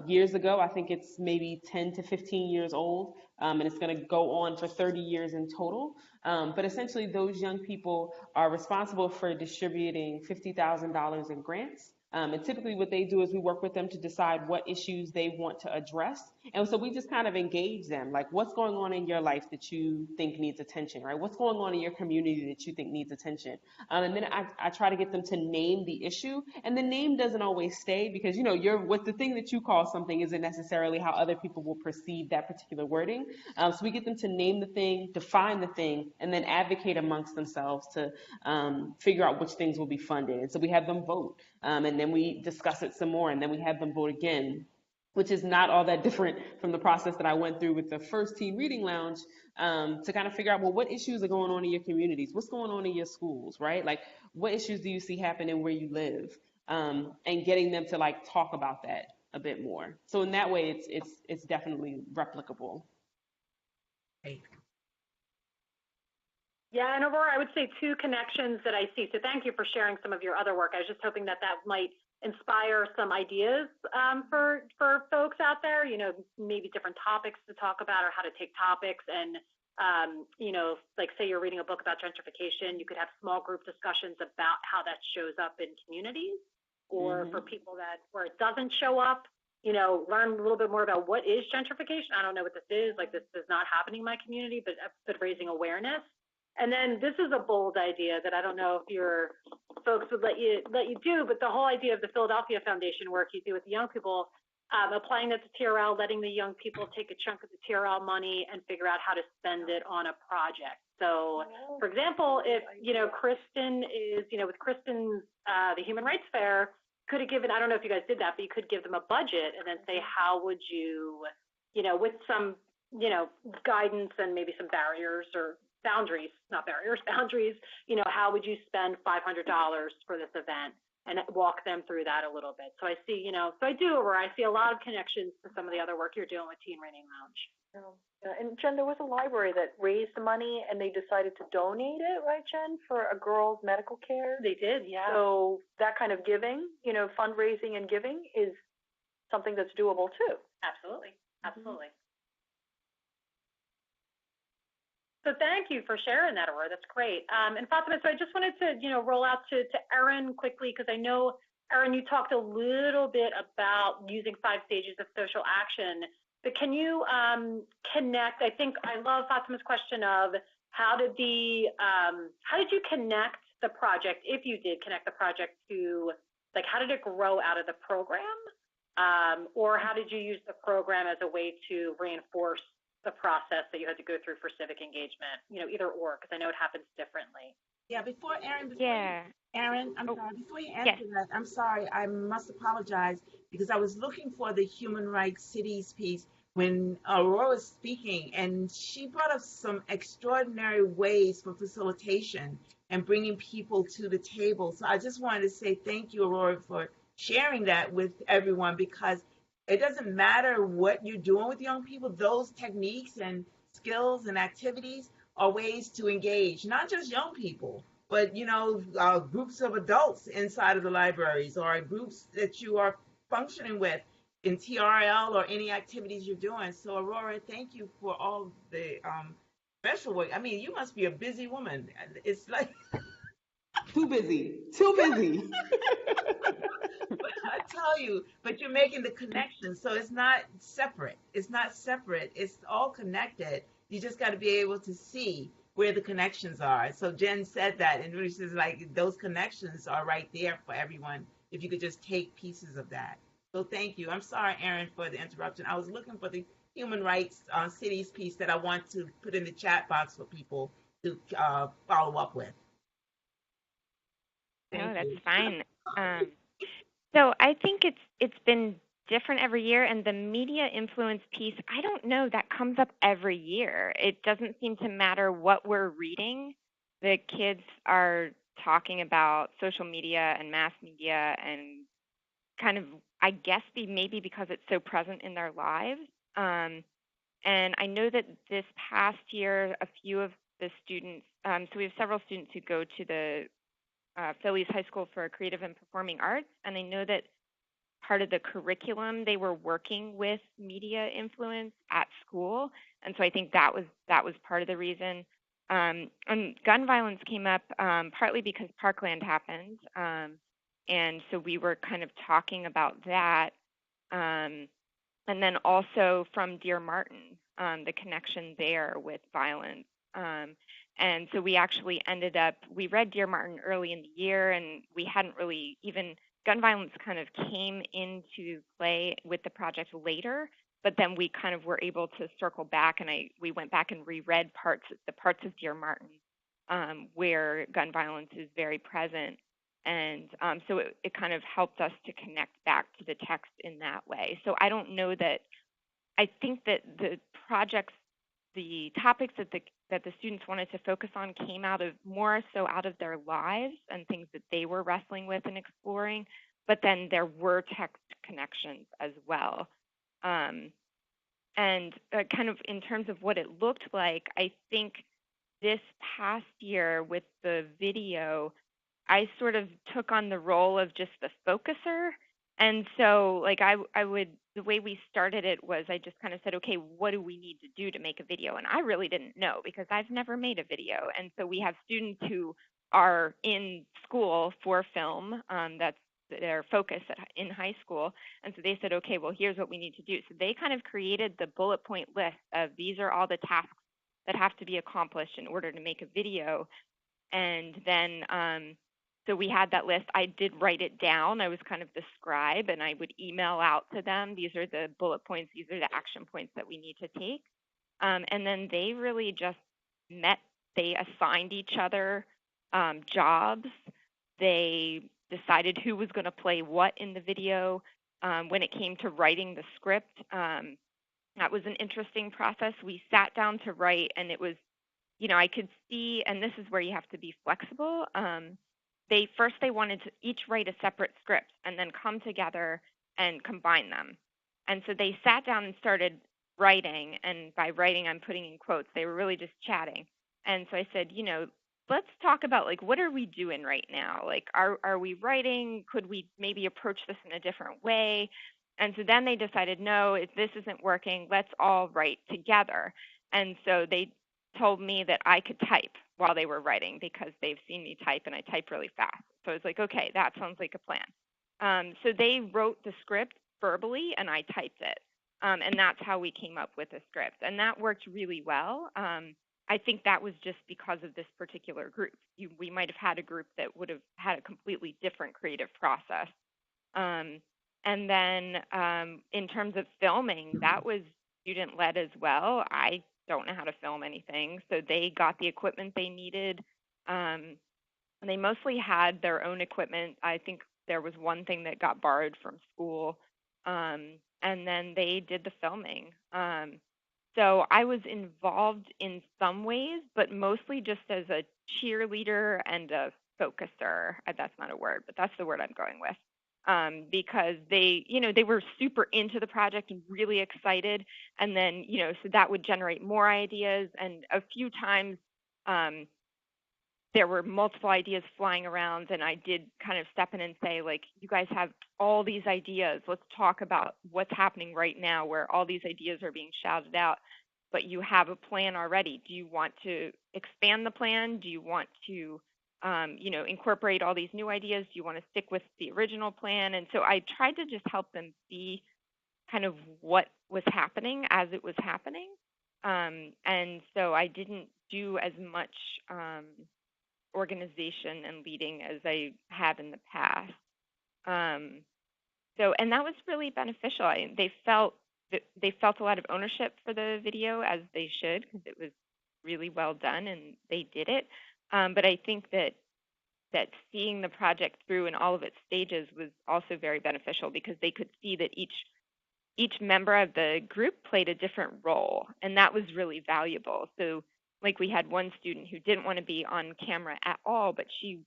years ago. I think it's maybe 10 to 15 years old, and it's going to go on for 30 years in total. But essentially, those young people are responsible for distributing $50,000 in grants. And typically what they do is we work with them to decide what issues they want to address. And so we just kind of engage them, like, what's going on in your life that you think needs attention, right? What's going on in your community that you think needs attention? And then I try to get them to name the issue. And the name doesn't always stay, because, what the thing that you call something isn't necessarily how other people will perceive that particular wording. So we get them to name the thing, define the thing, and then advocate amongst themselves to figure out which things will be funded. And so we have them vote. And then we discuss it some more, and then we have them vote again, which is not all that different from the process that I went through with the first Teen Reading Lounge, to kind of figure out, well, what issues are going on in your communities? What's going on in your schools, right? Like, what issues do you see happening where you live? And getting them to talk about that a bit more. So in that way, it's definitely replicable. Great. Yeah, and Aurora, I would say 2 connections that I see. So thank you for sharing some of your other work. I was just hoping that might inspire some ideas for folks out there, maybe different topics to talk about, or how to take topics and like say you're reading a book about gentrification, you could have small group discussions about how that shows up in communities, or for people where it doesn't show up, learn a little bit more about what is gentrification. I don't know what this is. Like, this is not happening in my community, but raising awareness. And then this is a bold idea that I don't know if your folks would let you do, but the whole idea of the Philadelphia Foundation work you do with the young people, applying that to TRL, letting the young people take a chunk of the TRL money and figure out how to spend it on a project. So, for example, if, Kristin is, with Kristin's, the Human Rights Fair, could have given, I don't know if you guys did that, but you could give them a budget and then say, how would you, with some, guidance and maybe some barriers or boundaries, not barriers, boundaries, how would you spend $500 for this event? And walk them through that a little bit. So I see, so I do, where I see a lot of connections to some of the other work you're doing with Teen Reading Lounge. Yeah. And Jen, there was a library that raised the money and they decided to donate it, right, Jen, for a girl's medical care? They did, yeah. So that kind of giving, fundraising and giving is something that's doable too. Absolutely, absolutely. So thank you for sharing that, Aurora. That's great. And Fatima, so I just wanted to, roll out to Erin quickly, because I know, Erin, you talked a little bit about using 5 stages of social action. But can you connect? I think I love Fatima's question of how did you connect the project, if you did connect the project to, like, how did it grow out of the program? Or how did you use the program as a way to reinforce the process that you had to go through for civic engagement, either or, because I know it happens differently. Yeah, before Erin, sorry, before you answer that, I'm sorry, I must apologize because I was looking for the human rights cities piece when Aurora was speaking, and she brought up some extraordinary ways for facilitation and bringing people to the table. So I just wanted to say thank you, Aurora, for sharing that with everyone, because it doesn't matter what you're doing with young people, those techniques and skills and activities are ways to engage, not just young people, but, groups of adults inside of the libraries or groups that you are functioning with in TRL or any activities you're doing. So, Aurora, thank you for all the special work. I mean, you must be a busy woman. It's like... Too busy. But I tell you, but you're making the connection, so it's not separate. It's all connected. You just got to be able to see where the connections are. So Jen said that, and she says, like, those connections are right there for everyone if you could just take pieces of that. So thank you. I'm sorry, Erin, for the interruption. I was looking for the human rights cities piece that I want to put in the chat box for people to follow up with. That's fine. So I think it's been different every year, and the media influence piece, I don't know, that comes up every year. It doesn't seem to matter what we're reading. The kids are talking about social media and mass media, and kind of, I guess, maybe because it's so present in their lives. And I know that this past year, a few of the students, so we have several students who go to the Philly's High School for Creative and Performing Arts, and I know that part of the curriculum they were working with media influence at school, and so I think that was part of the reason. And gun violence came up partly because Parkland happened, and so we were kind of talking about that, and then also from Dear Martin, the connection there with violence. And so we actually we read Dear Martin early in the year, and we hadn't really gun violence kind of came into play with the project later, but then we kind of were able to circle back, and we went back and reread the parts of Dear Martin where gun violence is very present. And so it kind of helped us to connect back to the text in that way. So I don't know that, I think that the topics that the students wanted to focus on came more so out of their lives and things that they were wrestling with and exploring, but then there were text connections as well. And kind of in terms of what it looked like, I think this past year with the video, I sort of took on the role of just the focuser And so like I would, the way we started it was I just kind of said, okay, what do we need to do to make a video? And I really didn't know because I've never made a video. And so we have students who are in school for film. That's their focus in high school. And so they said, okay, well, here's what we need to do. So they kind of created the bullet point list of these are all the tasks that have to be accomplished in order to make a video. And then, so we had that list. I did write it down. I was kind of the scribe, and I would email out to them. These are the bullet points. These are the action points that we need to take. And then they really just met. They assigned each other jobs. They decided who was going to play what in the video. When it came to writing the script, that was an interesting process. We sat down to write, and it was, I could see, and this is where you have to be flexible. They wanted to each write a separate script and then come together and combine them. And so they sat down and started writing, and by writing I'm putting in quotes. They were really just chatting. And so I said, let's talk about like what are we doing right now? Like are we writing? Could we maybe approach this in a different way? And so then they decided, no, if this isn't working, let's all write together. And so they told me that I could type while they were writing because they've seen me type and I type really fast. So I was like, okay, that sounds like a plan. So they wrote the script verbally and I typed it. And that's how we came up with a script. And that worked really well. I think that was just because of this particular group. We might have had a group that would have had a completely different creative process. And then in terms of filming, that was student-led as well. I don't know how to film anything, so they got the equipment they needed. And they mostly had their own equipment. I think there was one thing that got borrowed from school, and then they did the filming. So I was involved in some ways, but mostly just as a cheerleader and a focuser. That's not a word, but that's the word I'm going with. Because they were super into the project and really excited. And then, so that would generate more ideas. And a few times there were multiple ideas flying around, and I did kind of step in and say, like, you guys have all these ideas. Let's talk about what's happening right now where all these ideas are being shouted out, but you have a plan already. Do you want to expand the plan? Do you want to incorporate all these new ideas? Do you want to stick with the original plan? And so I tried to just help them see kind of what was happening as it was happening. And so I didn't do as much organization and leading as I had in the past. And that was really beneficial. They felt a lot of ownership for the video, as they should, because it was really well done and they did it. But I think that seeing the project through in all of its stages was also very beneficial because they could see that each member of the group played a different role, and that was really valuable. So like we had one student who didn't want to be on camera at all, but she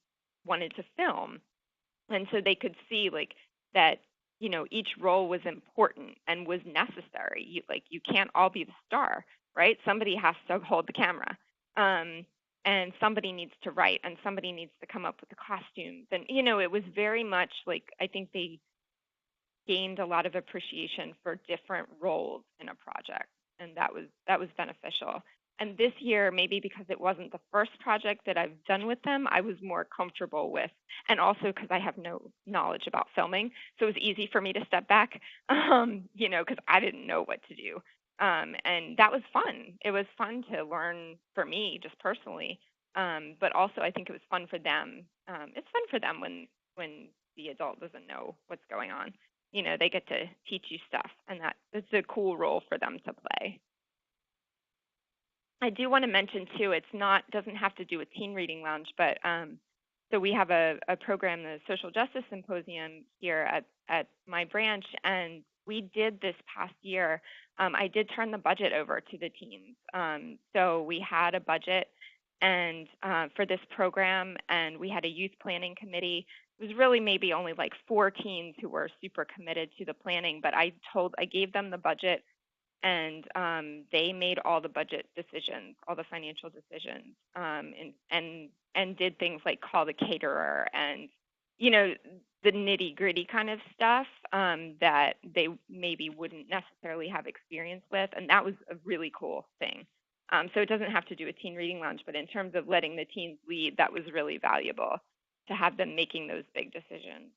wanted to film. And so they could see like that, each role was important and was necessary. You can't all be the star, right? Somebody has to hold the camera. And somebody needs to write, and somebody needs to come up with the costumes. And, it was very much like, I think they gained a lot of appreciation for different roles in a project. And that was beneficial. And this year, maybe because it wasn't the first project that I've done with them, I was more comfortable with, and also because I have no knowledge about filming. So it was easy for me to step back, because I didn't know what to do. And that was fun. It was fun to learn for me, just personally. But also I think it was fun for them. It's fun for them when the adult doesn't know what's going on. They get to teach you stuff, and that's a cool role for them to play. I do want to mention too, doesn't have to do with Teen Reading Lounge, but so we have a program, the Social Justice Symposium here at my branch, and we did this past year. I did turn the budget over to the teens. So we had a budget and for this program, and we had a youth planning committee. It was really maybe only like 4 teens who were super committed to the planning, but I gave them the budget, and they made all the budget decisions, all the financial decisions, and did things like call the caterer and the nitty gritty kind of stuff that they maybe wouldn't necessarily have experience with. And that was a really cool thing. So it doesn't have to do with Teen Reading Lounge, but in terms of letting the teens lead, that was really valuable to have them making those big decisions.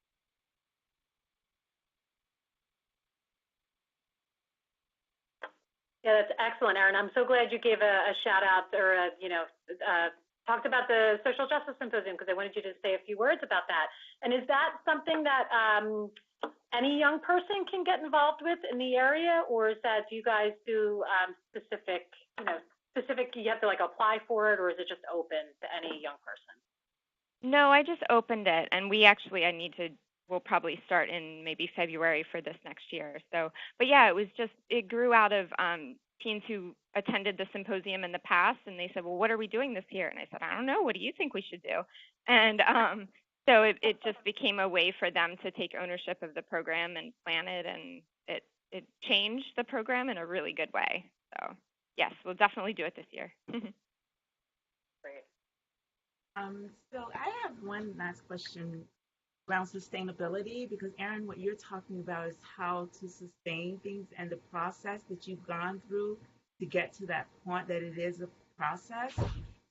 Yeah, that's excellent, Erin. I'm so glad you gave a shout out or, talked about the social justice symposium because I wanted you to say a few words about that. And is that something that any young person can get involved with in the area, or is that, do you guys do specific, you have to like apply for it, or is it just open to any young person? No, I just opened it, and we'll probably start in maybe February for this next year. So, but yeah, it grew out of teens who attended the symposium in the past, and they said, well, what are we doing this year? And I said, I don't know, what do you think we should do? And so it just became a way for them to take ownership of the program and plan it, and it changed the program in a really good way. So yes, we'll definitely do it this year. Great. So I have one last question around sustainability, because Erin, what you're talking about is how to sustain things and the process that you've gone through to get to that point that it is a process.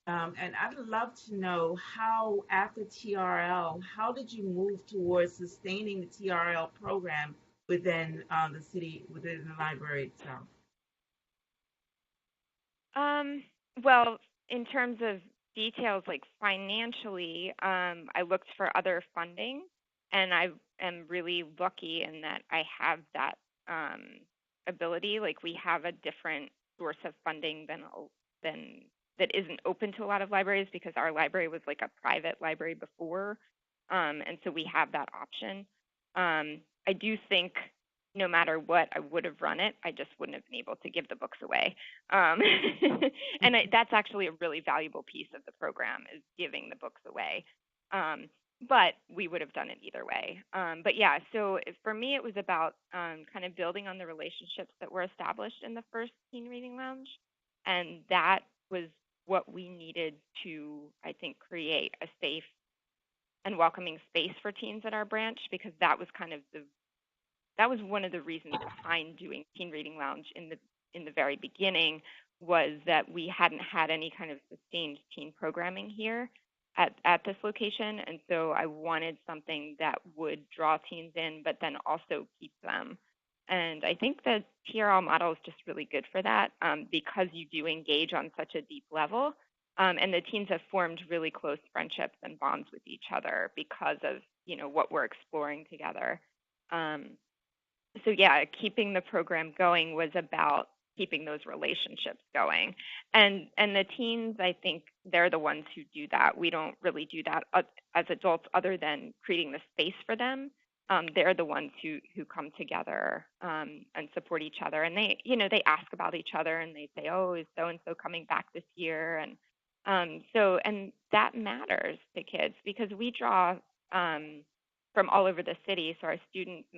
And I'd love to know how, after TRL, how did you move towards sustaining the TRL program within the city, within the library itself? Well, in terms of details, like financially, I looked for other funding, and I am really lucky in that I have that ability. Like, we have a different source of funding than that isn't open to a lot of libraries, because our library was like a private library before, and so we have that option. I do think no matter what, I would have run it. I just wouldn't have been able to give the books away. And that's actually a really valuable piece of the program, is giving the books away. But we would have done it either way. But yeah, so for me, it was about kind of building on the relationships that were established in the first Teen Reading Lounge. And that was what we needed to, I think, create a safe and welcoming space for teens at our branch, because that was kind of that was one of the reasons behind doing Teen Reading Lounge in the very beginning, was that we hadn't had any kind of sustained teen programming here at this location. And so I wanted something that would draw teens in, but then also keep them. And I think the TRL model is just really good for that, because you do engage on such a deep level. And the teens have formed really close friendships and bonds with each other because of, what we're exploring together. So yeah, keeping the program going was about keeping those relationships going. And the teens, I think they're the ones who do that. We don't really do that as adults, other than creating the space for them. They're the ones who come together and support each other. And they ask about each other, and they say, oh, is so-and-so coming back this year? And and that matters to kids, because we draw from all over the city. So our students,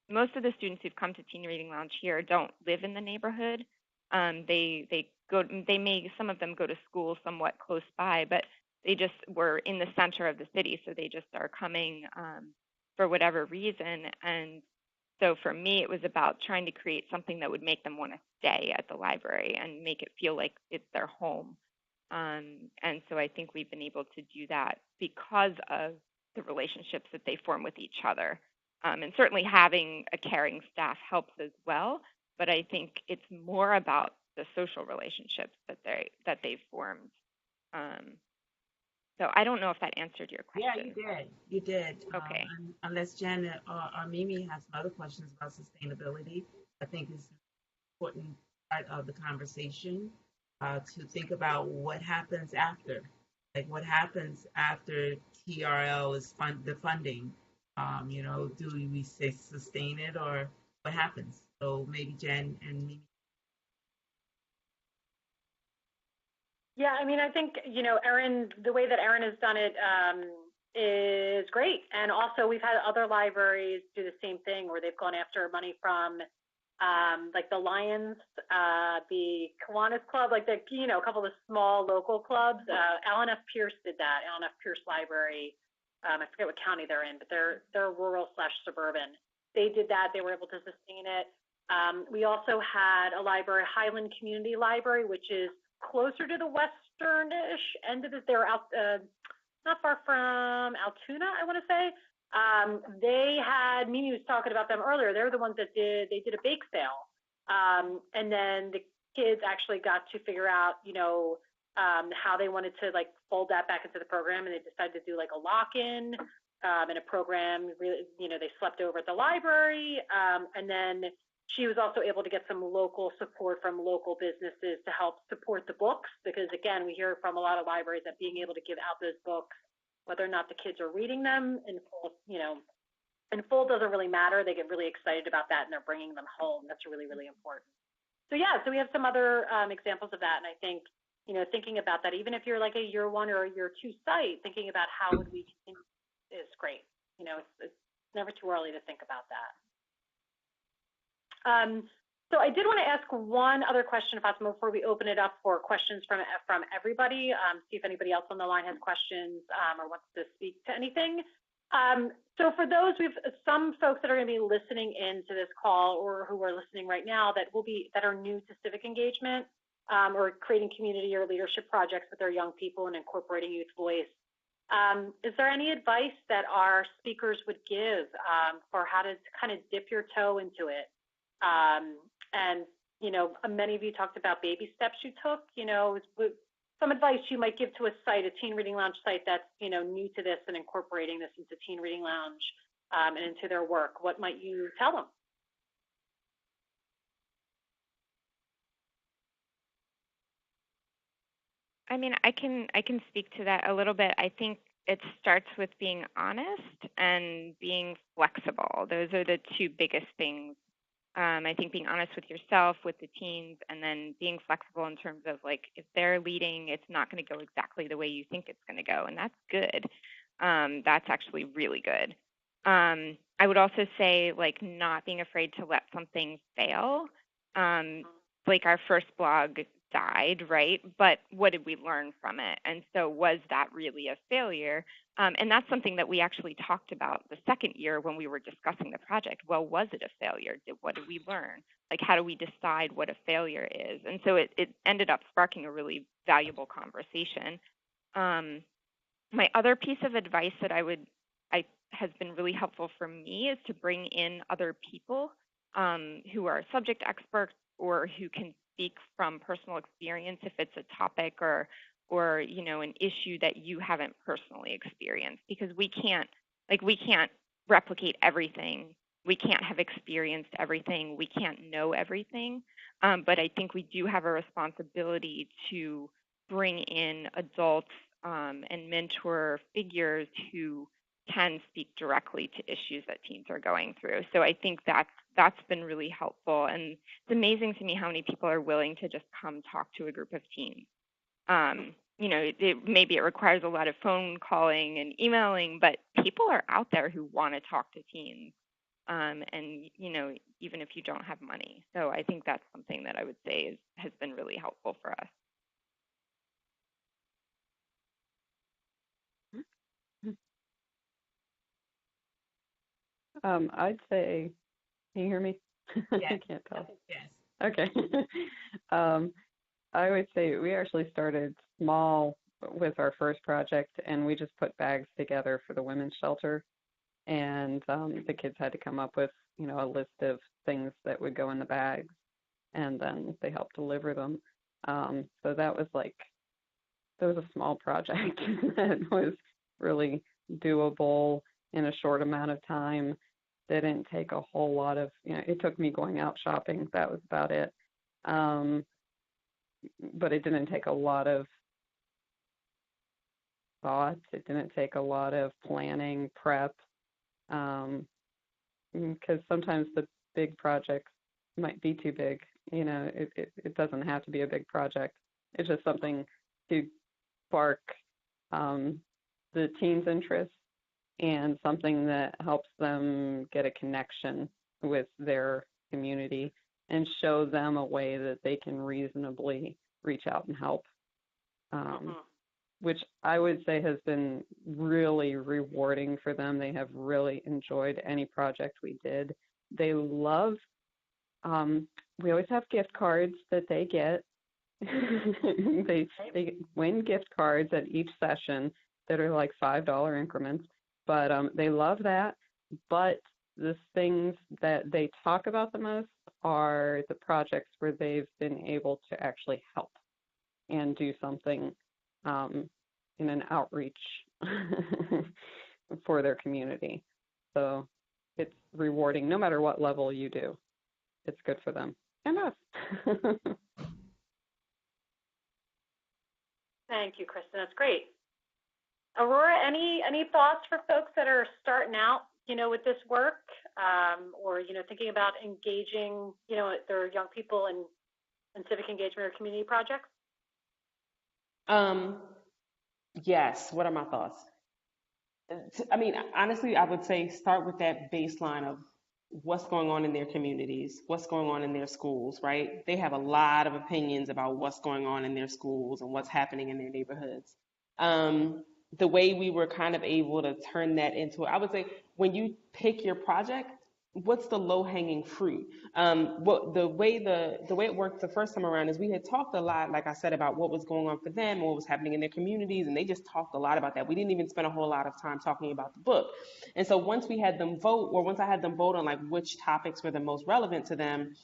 most of the students who've come to Teen Reading Lounge here don't live in the neighborhood. Some of them go to school somewhat close by, but they just were in the center of the city, so they just are coming for whatever reason. And so for me, it was about trying to create something that would make them want to stay at the library and make it feel like it's their home. And so I think we've been able to do that because of the relationships that they form with each other. And certainly having a caring staff helps as well, but I think it's more about the social relationships that they've formed. So I don't know if that answered your question. Yeah, you did. Okay. Unless Jen or Mimi has some other questions about sustainability, I think it's an important part of the conversation to think about what happens after. Like, what happens after TRL is the funding? Do we say sustain it, or what happens? So maybe Jen and Mimi. Yeah, I think, Erin, the way that Erin has done it is great. And also we've had other libraries do the same thing, where they've gone after money from like the Lions, the Kiwanis Club, like a couple of small local clubs. Alan F. Pierce did that. Alan F. Pierce Library I forget what county they're in, but they're rural/suburban. They did that. They were able to sustain it. We also had a library, Highland Community Library, which is closer to the westernish end of it. They're out, not far from Altoona, I want to say. They had, Mimi was talking about them earlier. They're the ones that did a bake sale. And then the kids actually got to figure out, how they wanted to like fold that back into the program, and they decided to do like a lock-in in a program. Really, they slept over at the library, and then she was also able to get some local support from local businesses to help support the books, because again, we hear from a lot of libraries that being able to give out those books, whether or not the kids are reading them in full, in full doesn't really matter. They get really excited about that and they're bringing them home. That's really, really important. So yeah, so we have some other examples of that, and I think, thinking about that, even if you're like a year one or a year two site, thinking about how would we continue is great. It's never too early to think about that. So I did want to ask one other question, Fatima, before we open it up for questions from everybody. See if anybody else on the line has questions or wants to speak to anything. So for those, we have some folks that are going to be listening in to this call or who are listening right now that are new to civic engagement or creating community or leadership projects with their young people and incorporating youth voice. Is there any advice that our speakers would give for how to kind of dip your toe into it? And many of you talked about baby steps you took. Some advice you might give to a site, a Teen Reading Lounge site that's new to this and incorporating this into Teen Reading Lounge and into their work. What might you tell them? I mean, I can speak to that a little bit. I think it starts with being honest and being flexible. Those are the two biggest things. I think being honest with yourself, with the teens, and then being flexible in terms of like if they're leading, it's not going to go exactly the way you think it's going to go, and that's good. That's actually really good. I would also say like not being afraid to let something fail. Like our first blog died, right? But what did we learn from it? And so was that really a failure? And that's something that we actually talked about the second year when we were discussing the project. Well, was it a failure? What did we learn? Like, how do we decide what a failure is? And so it ended up sparking a really valuable conversation. My other piece of advice that has been really helpful for me is to bring in other people who are subject experts or who can speak from personal experience if it's a topic or an issue that you haven't personally experienced, because we can't replicate everything. We can't have experienced everything. We can't know everything. But I think we do have a responsibility to bring in adults and mentor figures who can speak directly to issues that teens are going through. So I think that's been really helpful. And it's amazing to me how many people are willing to just come talk to a group of teens. Maybe it requires a lot of phone calling and emailing, but people are out there who want to talk to teens. And even if you don't have money. So I think that's something that I would say has been really helpful for us. I'd say, can you hear me? Yes. I can't tell. Yes. Okay. I would say we actually started small with our first project, and we just put bags together for the women's shelter. And the kids had to come up with, a list of things that would go in the bags, and then they helped deliver them. So that was a small project that was really doable in a short amount of time. Didn't take a whole lot of, it took me going out shopping. That was about it. But it didn't take a lot of thought. It didn't take a lot of planning, prep, because sometimes the big projects might be too big. It doesn't have to be a big project. It's just something to spark the teens' interest and something that helps them get a connection with their community and show them a way that they can reasonably reach out and help. which I would say has been really rewarding for them. They have really enjoyed any project we did. They love, we always have gift cards that they get. They win gift cards at each session that are like $5 increments, but they love that. But the things that they talk about the most are the projects where they've been able to actually help and do something in an outreach for their community. So it's rewarding no matter what level you do. It's good for them and us. Thank you, Kristen. That's great. Aurora, any thoughts for folks that are starting out, with this work, or thinking about engaging, their young people in civic engagement or community projects? Yes. What are my thoughts? I mean, honestly, I would say start with that baseline of what's going on in their communities, what's going on in their schools, right? They have a lot of opinions about what's going on in their schools and what's happening in their neighborhoods. The way we were kind of able to turn that into, I would say, when you pick your project, what's the low-hanging fruit? The way it worked the first time around is we had talked a lot, like I said, about what was going on for them, what was happening in their communities, and they just talked a lot about that. We didn't even spend a whole lot of time talking about the book. And so once we had them vote, or once I had them vote on like which topics were the most relevant to them,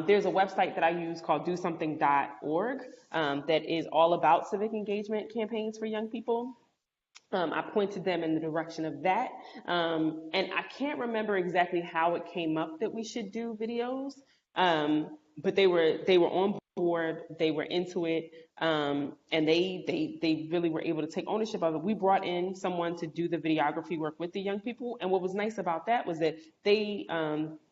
there's a website that I use called dosomething.org that is all about civic engagement campaigns for young people. I pointed them in the direction of that. And I can't remember exactly how it came up that we should do videos, but they were on board, they were into it, and they really were able to take ownership of it. We brought in someone to do the videography work with the young people, and what was nice about that was that they,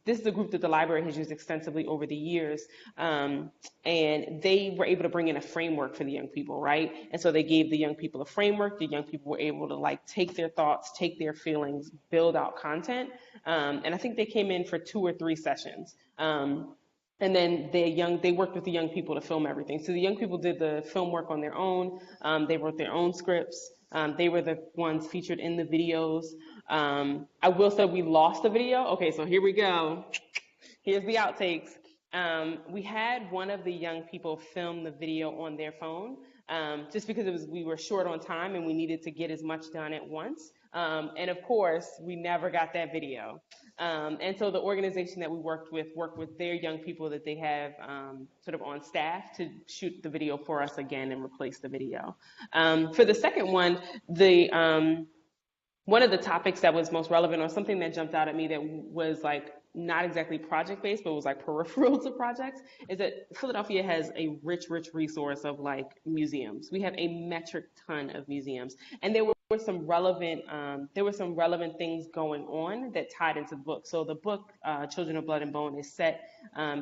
this is a group that the library has used extensively over the years, and they were able to bring in a framework for the young people, right? And so they gave the young people a framework. The young people were able to like take their thoughts, take their feelings, build out content, and I think they came in for 2 or 3 sessions. And then they worked with the young people to film everything. So the young people did the film work on their own. They wrote their own scripts. They were the ones featured in the videos. I will say we lost the video. Okay, so here we go. Here's the outtakes. We had one of the young people film the video on their phone, just because we were short on time and we needed to get as much done at once. And of course, we never got that video. And so the organization that we worked with their young people that they have sort of on staff to shoot the video for us again and replace the video. For the second one, one of the topics that was most relevant, or something that jumped out at me that was like not exactly project-based, but was like peripheral to projects, is that Philadelphia has a rich resource of like museums. We have a metric ton of museums, and there were some relevant things going on that tied into the book. So the book, Children of Blood and Bone, is set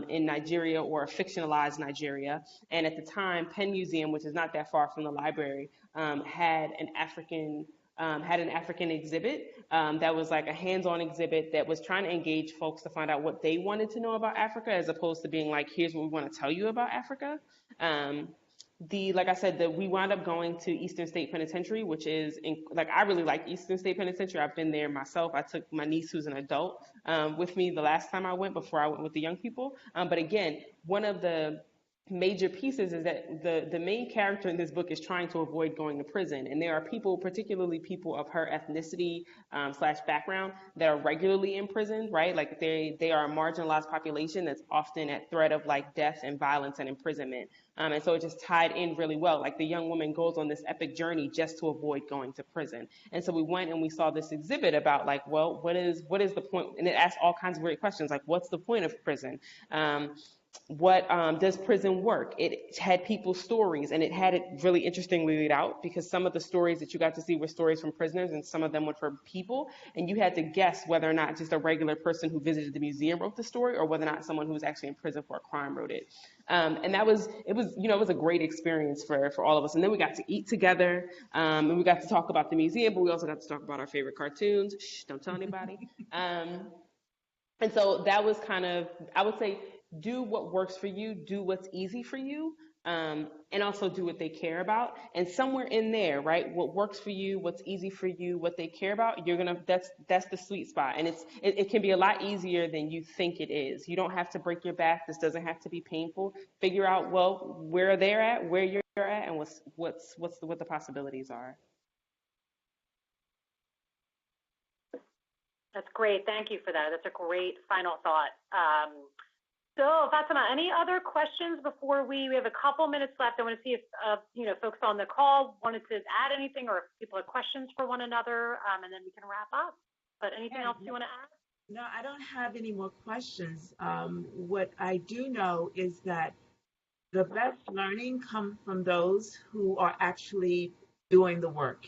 in Nigeria, or a fictionalized Nigeria. And at the time, Penn Museum, which is not that far from the library, had an African exhibit that was like a hands-on exhibit that was trying to engage folks to find out what they wanted to know about Africa, as opposed to being like, here's what we want to tell you about Africa. Like I said, we wound up going to Eastern State Penitentiary, which is I really like Eastern State Penitentiary. I've been there myself. I took my niece, who's an adult, with me the last time I went, before I went with the young people. But again, one of the major pieces is that the main character in this book is trying to avoid going to prison, and there are people, particularly people of her ethnicity / background, that are regularly imprisoned, right? Like they are a marginalized population that's often at threat of like death and violence and imprisonment, and so it just tied in really well. Like the young woman goes on this epic journey just to avoid going to prison, and so we went and we saw this exhibit about like, well, what is the point? And it asked all kinds of great questions, like what's the point of prison? What does prison work? It had people's stories, and it had it really interestingly laid out, because some of the stories that you got to see were stories from prisoners, and some of them were from people, and you had to guess whether or not just a regular person who visited the museum wrote the story, or whether or not someone who was actually in prison for a crime wrote it. And it was a great experience for all of us. And then we got to eat together, and we got to talk about the museum, but we also got to talk about our favorite cartoons. Shh, don't tell anybody. And so that was kind of, I would say, do what works for you, do what's easy for you, and also do what they care about. And somewhere in there, right, what works for you, what's easy for you, what they care about, that's the sweet spot. And it can be a lot easier than you think it is. You don't have to break your back. This doesn't have to be painful. Figure out, well, where they're at, where you're at, and what the possibilities are. That's great. Thank you for that. That's a great final thought. So, Fatima, any other questions before we have a couple minutes left? I want to see if folks on the call wanted to add anything, or if people have questions for one another, and then we can wrap up. But anything else you want to add? No, I don't have any more questions. What I do know is that the best learning comes from those who are actually doing the work.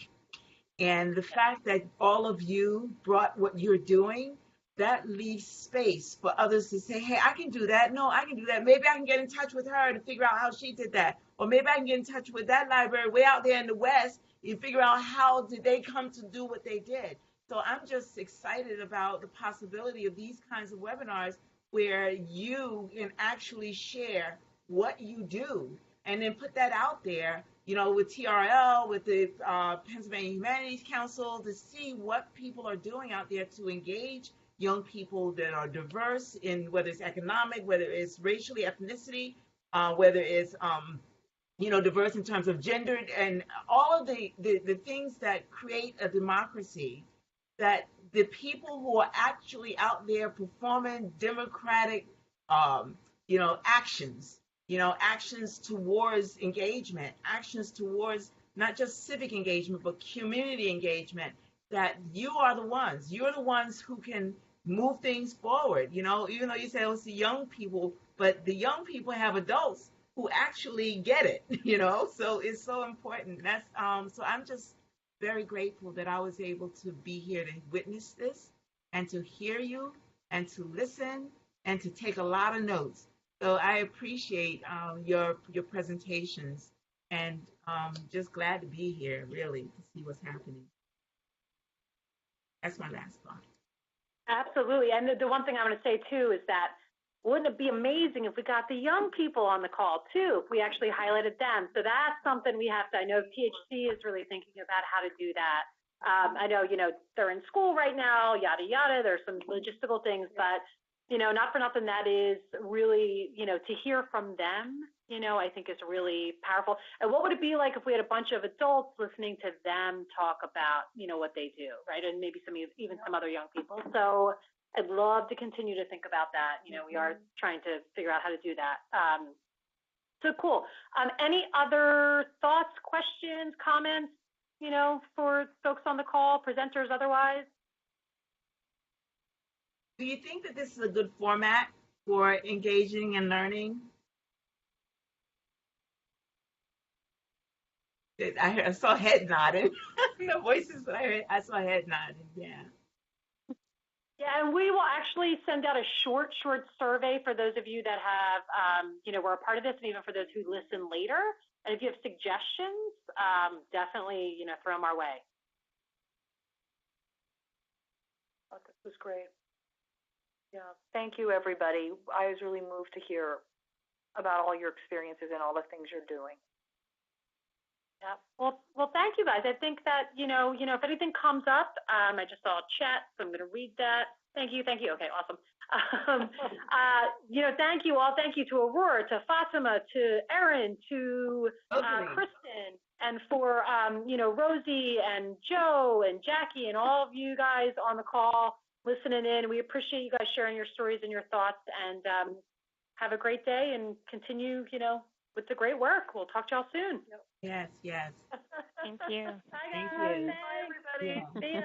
And the fact that all of you brought what you're doing, that leaves space for others to say, hey, I can do that. No, I can do that. Maybe I can get in touch with her to figure out how she did that. Or maybe I can get in touch with that library way out there in the West and figure out how did they come to do what they did. So I'm just excited about the possibility of these kinds of webinars where you can actually share what you do and then put that out there, with TRL, with the Pennsylvania Humanities Council, to see what people are doing out there to engage young people that are diverse in whether it's economic, whether it's racially, ethnicity, whether it's, diverse in terms of gender, and all of the things that create a democracy, that the people who are actually out there performing democratic, actions, actions towards engagement, actions towards not just civic engagement, but community engagement, that you're the ones who can move things forward. Even though you say, it's the young people, but the young people have adults who actually get it, so it's so important. That's so I'm just very grateful that I was able to be here to witness this and to hear you and to listen and to take a lot of notes. So I appreciate your presentations, and just glad to be here, really, to see what's happening. That's my last thought. Absolutely. And the one thing I want to say, too, is that wouldn't it be amazing if we got the young people on the call, too, if we actually highlighted them? So that's something we have to, I know PHC is really thinking about how to do that. I know, they're in school right now, yada, yada. There's some logistical things, but not for nothing, that is really, to hear from them, I think is really powerful. And what would it be like if we had a bunch of adults listening to them talk about, what they do, right? And maybe even some other young people. So I'd love to continue to think about that. We are trying to figure out how to do that. So cool. Any other thoughts, questions, comments, for folks on the call, presenters otherwise? Do you think that this is a good format for engaging and learning? I saw head nodding. No voices, but I saw head nodding. Yeah. Yeah, and we will actually send out a short survey for those of you that have, were a part of this, and even for those who listen later. And if you have suggestions, definitely, throw them our way. Oh, this was great. Yeah, thank you, everybody. I was really moved to hear about all your experiences and all the things you're doing. Yeah. Well, thank you, guys. I think that, if anything comes up, I just saw a chat, so I'm going to read that. Thank you. Okay, awesome. Thank you all. Thank you to Aurora, to Fatima, to Erin, to Kristin, and for, Rosie and Joe and Jackie and all of you guys on the call listening in. We appreciate you guys sharing your stories and your thoughts, and have a great day and continue, with the great work. We'll talk to y'all soon. Yes. Thank you. Bye, Thank guys. you. Bye, everybody. Yeah. See ya.